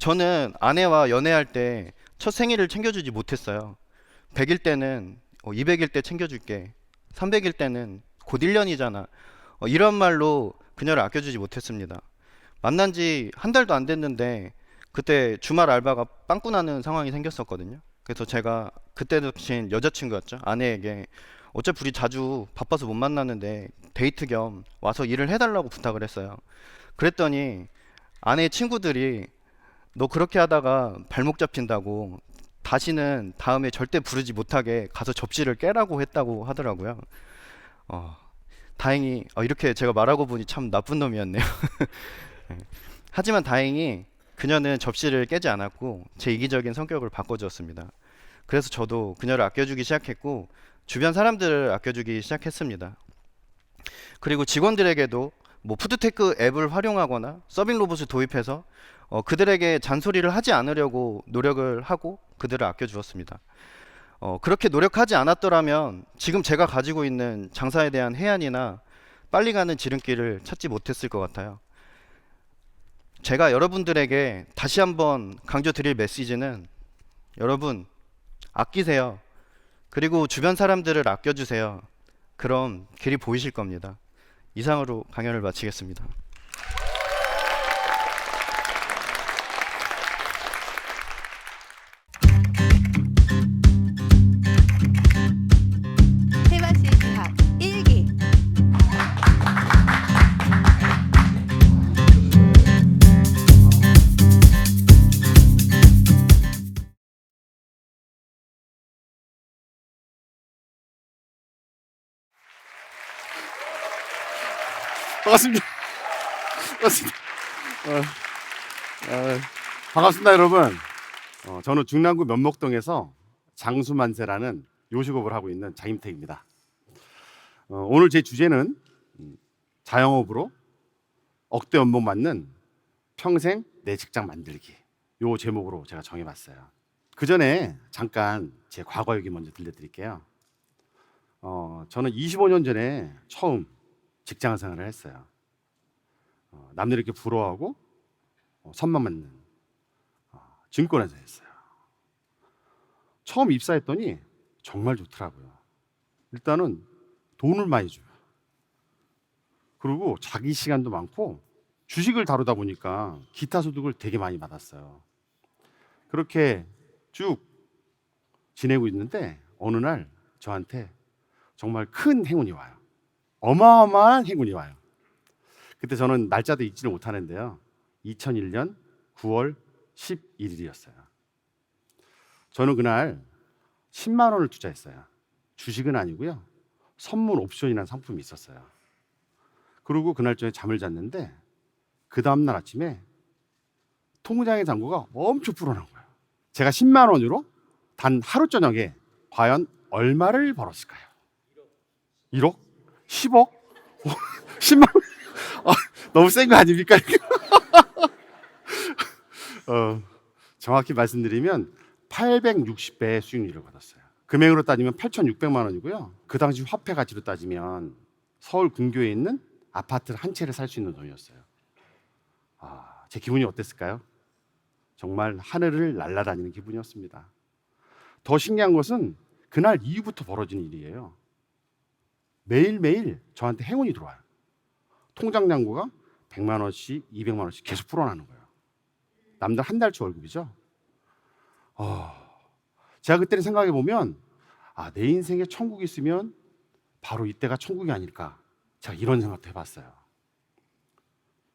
저는 아내와 연애할 때 첫 생일을 챙겨주지 못했어요. 100일 때는 200일 때 챙겨줄게. 300일 때는 곧 1년이잖아. 이런 말로 그녀를 아껴주지 못했습니다. 만난 지 한 달도 안 됐는데 그때 주말 알바가 빵꾸 나는 상황이 생겼었거든요. 그래서 제가 그때 당시 여자친구였죠. 아내에게 어차피 우리 자주 바빠서 못 만나는데 데이트 겸 와서 일을 해달라고 부탁을 했어요. 그랬더니 아내의 친구들이 너 그렇게 하다가 발목 잡힌다고 다시는 다음에 절대 부르지 못하게 가서 접시를 깨라고 했다고 하더라고요. 다행히 이렇게 제가 말하고 보니 참 나쁜 놈이었네요. 네. 하지만 다행히 그녀는 접시를 깨지 않았고 제 이기적인 성격을 바꿔주었습니다. 그래서 저도 그녀를 아껴주기 시작했고 주변 사람들을 아껴주기 시작했습니다. 그리고 직원들에게도 뭐 푸드테크 앱을 활용하거나 서빙 로봇을 도입해서 그들에게 잔소리를 하지 않으려고 노력을 하고 그들을 아껴주었습니다. 그렇게 노력하지 않았더라면 지금 제가 가지고 있는 장사에 대한 해안이나 빨리 가는 지름길을 찾지 못했을 것 같아요. 제가 여러분들에게 다시 한번 강조드릴 메시지는 여러분 아끼세요. 그리고 주변 사람들을 아껴주세요. 그럼 길이 보이실 겁니다. 이상으로 강연을 마치겠습니다. 세마시 각 1기. 반갑습니다. 반갑습니다. 반갑습니다, 여러분. 저는 중랑구 면목동에서 장수만세라는 요식업을 하고 있는 장임택입니다. 오늘 제 주제는 자영업으로 억대 연봉 받는 평생 내 직장 만들기, 요 제목으로 제가 정해봤어요. 그 전에 잠깐 제 과거 얘기 먼저 들려드릴게요. 저는 25년 전에 처음 직장 생활을 했어요. 남들이 이렇게 부러워하고 선만 받는 증권회사에 했어요. 처음 입사했더니 정말 좋더라고요. 일단은 돈을 많이 줘요. 그리고 자기 시간도 많고 주식을 다루다 보니까 기타 소득을 되게 많이 받았어요. 그렇게 쭉 지내고 있는데 어느 날 저한테 정말 큰 행운이 와요. 어마어마한 행운이 와요. 그때 저는 날짜도 잊지를 못하는데요. 2001년 9월 11일이었어요. 저는 그날 10만 원을 투자했어요. 주식은 아니고요. 선물 옵션이라는 상품이 있었어요. 그리고 그날 저녁에 잠을 잤는데 그 다음날 아침에 통장의 잔고가 엄청 불어난 거예요. 제가 10만 원으로 단 하루 저녁에 과연 얼마를 벌었을까요? 1억? 10억? 10만 원? 너무 센 거 아닙니까? 정확히 말씀드리면 860배의 수익률을 받았어요. 금액으로 따지면 8,600만 원이고요. 그 당시 화폐 가치로 따지면 서울 근교에 있는 아파트 한 채를 살 수 있는 돈이었어요. 제 기분이 어땠을까요? 정말 하늘을 날아다니는 기분이었습니다. 더 신기한 것은 그날 이후부터 벌어진 일이에요. 매일매일 저한테 행운이 들어와요. 통장 잔고가 100만 원씩, 200만 원씩 계속 불어나는 거예요. 남들 한 달치 월급이죠. 제가 그때는 생각해 보면 내 인생에 천국이 있으면 바로 이때가 천국이 아닐까. 제가 이런 생각도 해봤어요.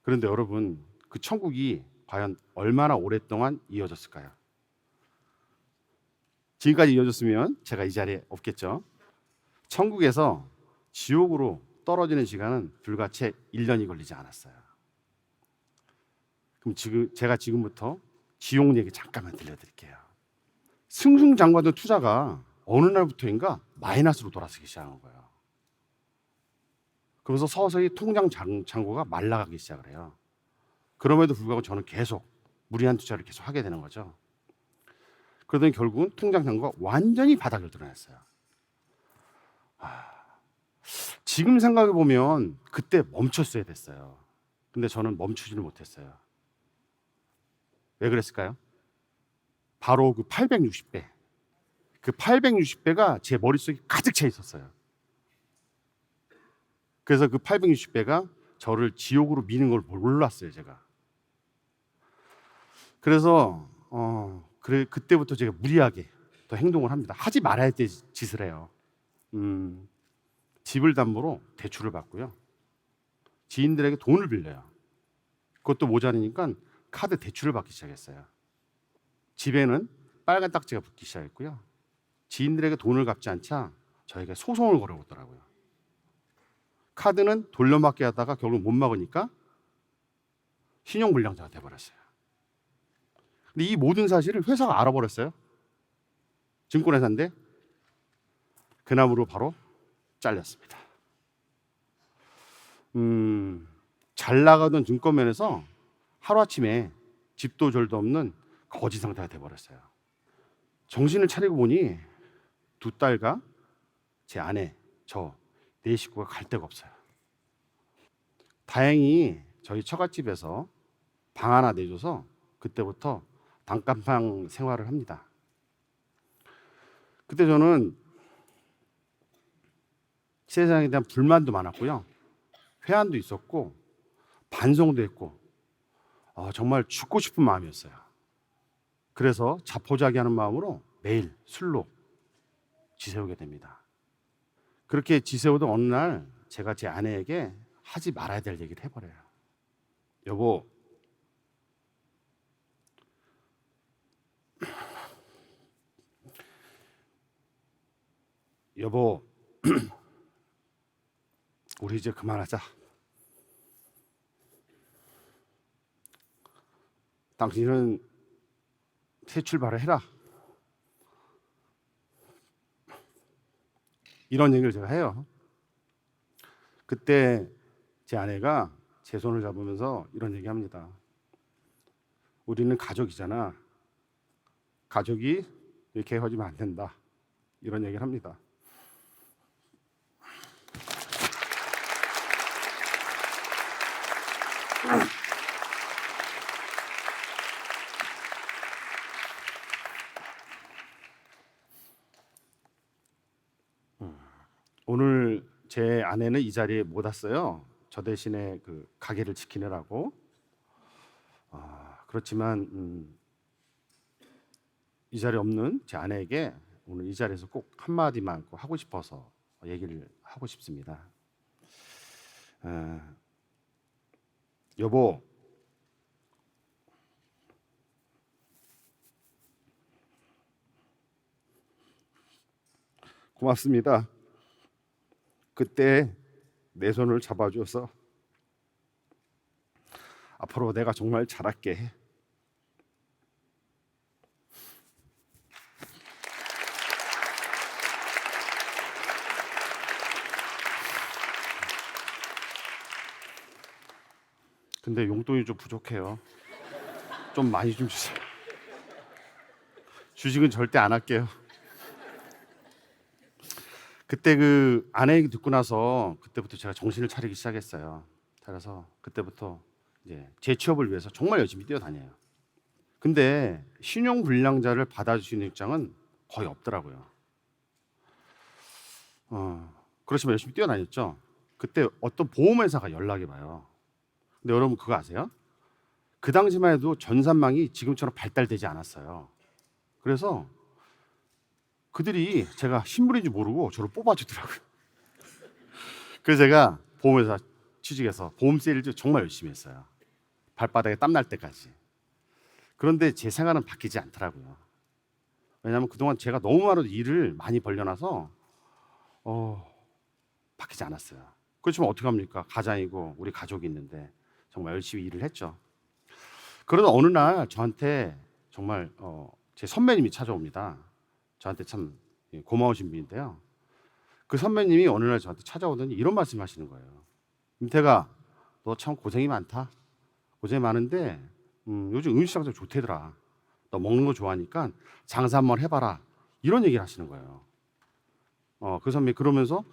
그런데 여러분, 그 천국이 과연 얼마나 오랫동안 이어졌을까요? 지금까지 이어졌으면 제가 이 자리에 없겠죠. 천국에서 지옥으로 떨어지는 시간은 불과 채 1년이 걸리지 않았어요. 그럼 제가 지금부터 지용 얘기 잠깐만 들려드릴게요. 승승장구하던 투자가 어느 날부터인가 마이너스로 돌아서기 시작한 거예요. 그러면서 서서히 통장 잔고가 말라가기 시작을 해요. 그럼에도 불구하고 저는 계속 무리한 투자를 계속 하게 되는 거죠. 그러더니 결국은 통장 잔고가 완전히 바닥을 드러냈어요. 지금 생각해 보면 그때 멈췄어야 됐어요. 근데 저는 멈추지를 못했어요. 왜 그랬을까요? 바로 그 860배. 그 860배가 제 머릿속에 가득 차 있었어요. 그래서 그 860배가 저를 지옥으로 미는 걸 몰랐어요, 제가. 그래서 그때부터 제가 무리하게 더 행동을 합니다. 하지 말아야 될 짓을 해요. 집을 담보로 대출을 받고요. 지인들에게 돈을 빌려요. 그것도 모자라니까 카드 대출을 받기 시작했어요. 집에는 빨간 딱지가 붙기 시작했고요. 지인들에게 돈을 갚지 않자 저에게 소송을 걸어오더라고요. 카드는 돌려막기 하다가 결국 못 막으니까 신용불량자가 돼버렸어요. 근데 이 모든 사실을 회사가 알아버렸어요. 증권회사인데 그나무로 바로 잘렸습니다. 잘 나가던 증권면에서 하루아침에 집도 절도 없는 거지 상태가 돼버렸어요. 정신을 차리고 보니 두 딸과 제 아내, 저 네 식구가 갈 데가 없어요. 다행히 저희 처갓집에서 방 하나 내줘서 그때부터 단칸방 생활을 합니다. 그때 저는 세상에 대한 불만도 많았고요. 회한도 있었고 반성도 했고 정말 죽고 싶은 마음이었어요. 그래서 자포자기하는 마음으로 매일 술로 지새우게 됩니다. 그렇게 지새우던 어느 날 제가 제 아내에게 하지 말아야 될 얘기를 해버려요. 여보, 우리 이제 그만하자. 당신은 새 출발을 해라. 이런 얘기를 제가 해요. 그때 제 아내가 제 손을 잡으면서 이런 얘기합니다. 우리는 가족이잖아. 가족이 이렇게 헤어지면 안 된다. 이런 얘기를 합니다. 오늘 제 아내는 이 자리에 못 왔어요. 저 대신에 그 가게를 지키느라고. 그렇지만 이 자리에 없는 제 아내에게 오늘 이 자리에서 꼭 한마디만 꼭 하고 싶어서 얘기를 하고 싶습니다. 여보, 고맙습니다. 그때 내 손을 잡아줘서 앞으로 내가 정말 잘할게. 근데 용돈이 좀 부족해요. 좀 많이 좀 주세요. 주식은 절대 안 할게요. 그때 그 아내 얘기 듣고 나서 그때부터 제가 정신을 차리기 시작했어요. 그래서 그때부터 이제 제 취업을 위해서 정말 열심히 뛰어다녀요. 근데 신용불량자를 받아주시는 입장은 거의 없더라고요. 그렇지만 열심히 뛰어다녔죠. 그때 어떤 보험회사가 연락이 와요. 근데 여러분 그거 아세요? 그 당시만 해도 전산망이 지금처럼 발달되지 않았어요. 그래서 그들이 제가 신분인지 모르고 저를 뽑아주더라고요. 그래서 제가 보험회사 취직해서 보험 세일즈 정말 열심히 했어요. 발바닥에 땀날 때까지. 그런데 제 생활은 바뀌지 않더라고요. 왜냐하면 그동안 제가 너무 많은 일을 많이 벌려놔서 바뀌지 않았어요. 그렇지만 어떻게 합니까? 가장이고 우리 가족이 있는데 정말 열심히 일을 했죠. 그러다 어느 날 저한테 정말 제 선배님이 찾아옵니다. 저한테 참 고마우신 분인데요. 그 선배님이 어느 날 저한테 찾아오더니 이런 말씀하시는 거예요. 임태가, 너 참 고생이 많다. 고생이 많은데 요즘 음식시장 좀 좋대더라. 너 먹는 거 좋아하니까 장사 한번 해봐라. 이런 얘기를 하시는 거예요. 그 선배님 그러면서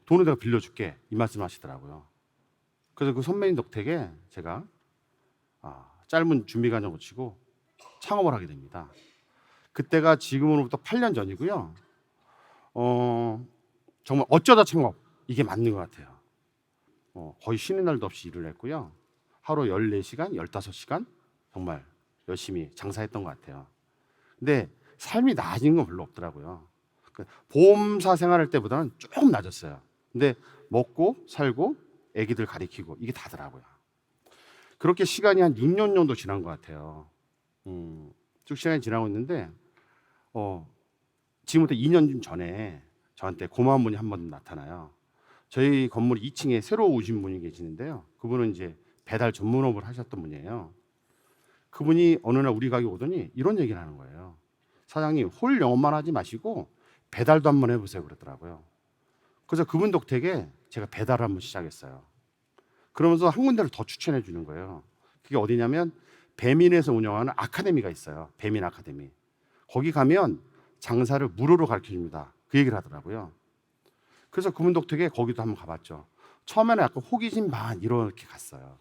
돈을 내가 빌려줄게. 이 말씀하시더라고요. 그래서 그 선배님 덕택에 제가 짧은 준비 과정을 치고 창업을 하게 됩니다. 그때가 지금으로부터 8년 전이고요. 정말 어쩌다 창업 이게 맞는 것 같아요. 거의 쉬는 날도 없이 일을 했고요. 하루 14시간, 15시간 정말 열심히 장사했던 것 같아요. 근데 삶이 나아진 건 별로 없더라고요. 보험사 생활할 때보다는 조금 낮았어요. 근데 먹고 살고 애기들 가리키고 이게 다더라고요. 그렇게 시간이 한 6년 정도 지난 것 같아요. 쭉 시간이 지나고 있는데 지금부터 2년 전에 저한테 고마운 분이 한 번 나타나요. 저희 건물 2층에 새로 오신 분이 계시는데요. 그분은 이제 배달 전문업을 하셨던 분이에요. 그분이 어느 날 우리 가게 오더니 이런 얘기를 하는 거예요. 사장님, 홀 영업만 하지 마시고 배달도 한번 해보세요 그러더라고요. 그래서 그분 덕택에 제가 배달을 한번 시작했어요. 그러면서 한 군데를 더 추천해 주는 거예요. 그게 어디냐면 배민에서 운영하는 아카데미가 있어요. 배민 아카데미. 거기 가면 장사를 무료로 가르쳐 줍니다. 그 얘기를 하더라고요. 그래서 그분 덕택에 거기도 한번 가봤죠. 처음에는 약간 호기심 반 이렇게 갔어요.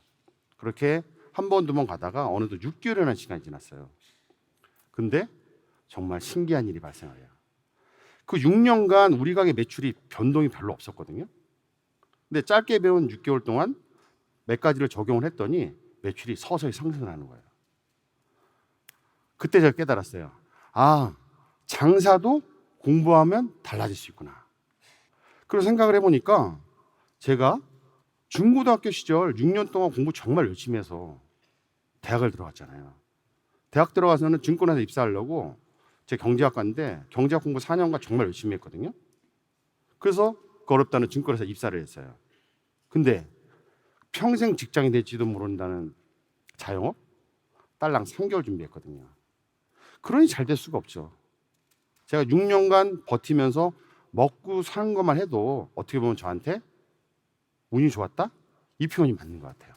그렇게 한 번, 두 번 가다가 어느덧 6개월이라는 시간이 지났어요. 근데 정말 신기한 일이 발생해요. 그 6년간 우리 가게 매출이 변동이 별로 없었거든요. 근데 짧게 배운 6개월 동안 몇 가지를 적용을 했더니 매출이 서서히 상승을 하는 거예요. 그때 제가 깨달았어요. 장사도 공부하면 달라질 수 있구나. 그런 생각을 해보니까 제가 중고등학교 시절 6년 동안 공부 정말 열심히 해서 대학을 들어갔잖아요. 대학 들어가서는 증권회사 입사하려고 제 경제학과인데 경제학 공부 4년간 정말 열심히 했거든요. 그래서 그 어렵다는 증권회사 입사를 했어요. 근데 평생 직장이 될지도 모른다는 자영업 딸랑 3개월 준비했거든요. 그러니 잘 될 수가 없죠. 제가 6년간 버티면서 먹고 사는 것만 해도 어떻게 보면 저한테 운이 좋았다? 이 표현이 맞는 것 같아요.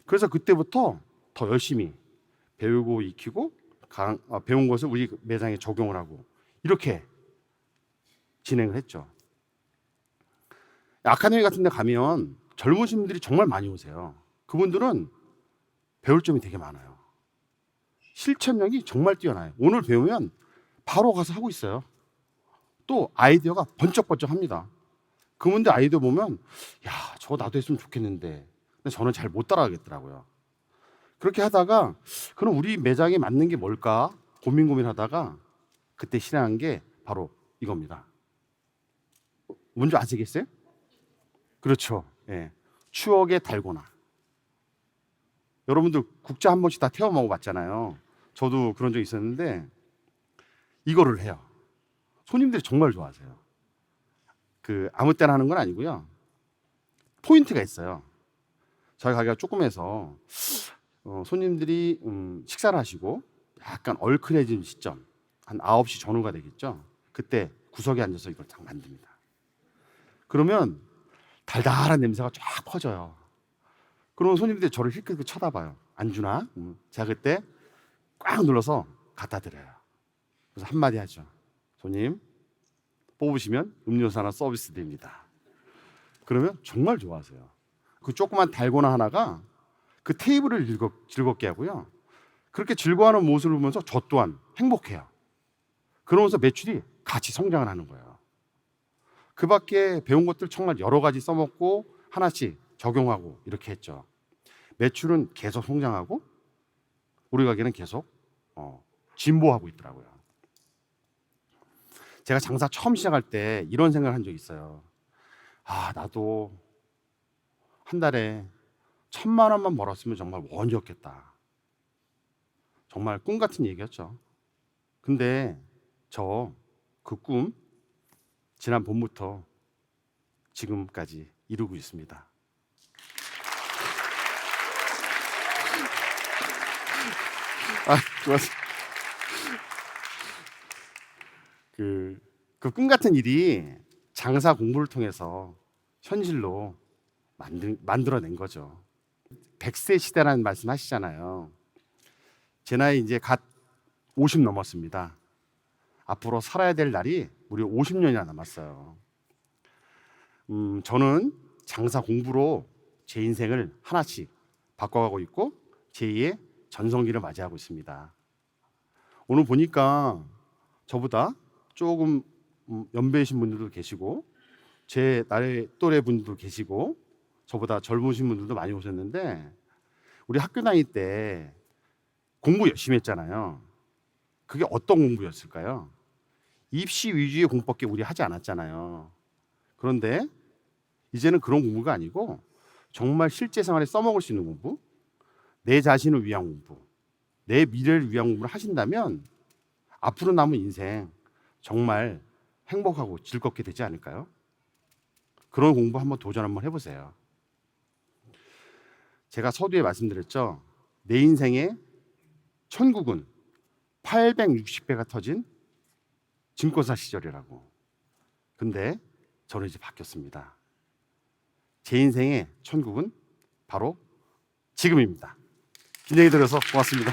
그래서 그때부터 더 열심히 배우고 익히고 배운 것을 우리 매장에 적용을 하고 이렇게 진행을 했죠. 아카데미 같은 데 가면 젊으신 분들이 정말 많이 오세요. 그분들은 배울 점이 되게 많아요. 실천력이 정말 뛰어나요. 오늘 배우면 바로 가서 하고 있어요. 또 아이디어가 번쩍번쩍합니다. 그분들 아이디어 보면 저거 나도 했으면 좋겠는데 근데 저는 잘 못 따라가겠더라고요. 그렇게 하다가 그럼 우리 매장에 맞는 게 뭘까 고민하다가 그때 실행한 게 바로 이겁니다. 뭔지 아시겠어요? 그렇죠. 예. 추억의 달고나. 여러분들 국자 한 번씩 다 태워 먹어봤잖아요. 저도 그런 적 있었는데 이거를 해요. 손님들이 정말 좋아하세요. 아무 때나 하는 건 아니고요. 포인트가 있어요. 저희 가게가 조그매서 손님들이 식사를 하시고 약간 얼큰해진 시점 한 9시 전후가 되겠죠. 그때 구석에 앉아서 이걸 딱 만듭니다. 그러면 달달한 냄새가 쫙 퍼져요. 그러면 손님들이 저를 힐끗 쳐다봐요. 안 주나? 제가 그때 꽉 눌러서 갖다 드려요. 그래서 한마디 하죠. 손님 뽑으시면 음료수 하나 서비스 드립니다. 그러면 정말 좋아하세요. 그 조그만 달고나 하나가 그 테이블을 즐겁게 하고요. 그렇게 즐거워하는 모습을 보면서 저 또한 행복해요. 그러면서 매출이 같이 성장을 하는 거예요. 그 밖에 배운 것들 정말 여러 가지 써먹고 하나씩 적용하고 이렇게 했죠. 매출은 계속 성장하고 우리 가게는 계속 진보하고 있더라고요. 제가 장사 처음 시작할 때 이런 생각을 한 적이 있어요. 나도 한 달에 1,000만 원만 벌었으면 정말 원이었겠다. 정말 꿈 같은 얘기였죠. 근데 저 그 꿈 지난 봄부터 지금까지 이루고 있습니다. 고맙습니다. 그 꿈 같은 일이 장사 공부를 통해서 현실로 만들어낸 거죠. 100세 시대라는 말씀 하시잖아요. 제 나이 이제 갓 50 넘었습니다. 앞으로 살아야 될 날이 무려 50년이나 남았어요. 저는 장사 공부로 제 인생을 하나씩 바꿔가고 있고 제2의 전성기를 맞이하고 있습니다. 오늘 보니까 저보다 조금 연배이신 분들도 계시고 제 나이 또래 분들도 계시고 저보다 젊으신 분들도 많이 오셨는데 우리 학교 다닐 때 공부 열심히 했잖아요. 그게 어떤 공부였을까요? 입시 위주의 공부밖에 우리 하지 않았잖아요. 그런데 이제는 그런 공부가 아니고 정말 실제 생활에 써먹을 수 있는 공부, 내 자신을 위한 공부, 내 미래를 위한 공부를 하신다면 앞으로 남은 인생 정말 행복하고 즐겁게 되지 않을까요? 그런 공부 한번 도전 한번 해보세요. 제가 서두에 말씀드렸죠. 내 인생의 천국은 860배가 터진 증권사 시절이라고. 근데 저는 이제 바뀌었습니다. 제 인생의 천국은 바로 지금입니다. 긴 얘기 들어서 고맙습니다.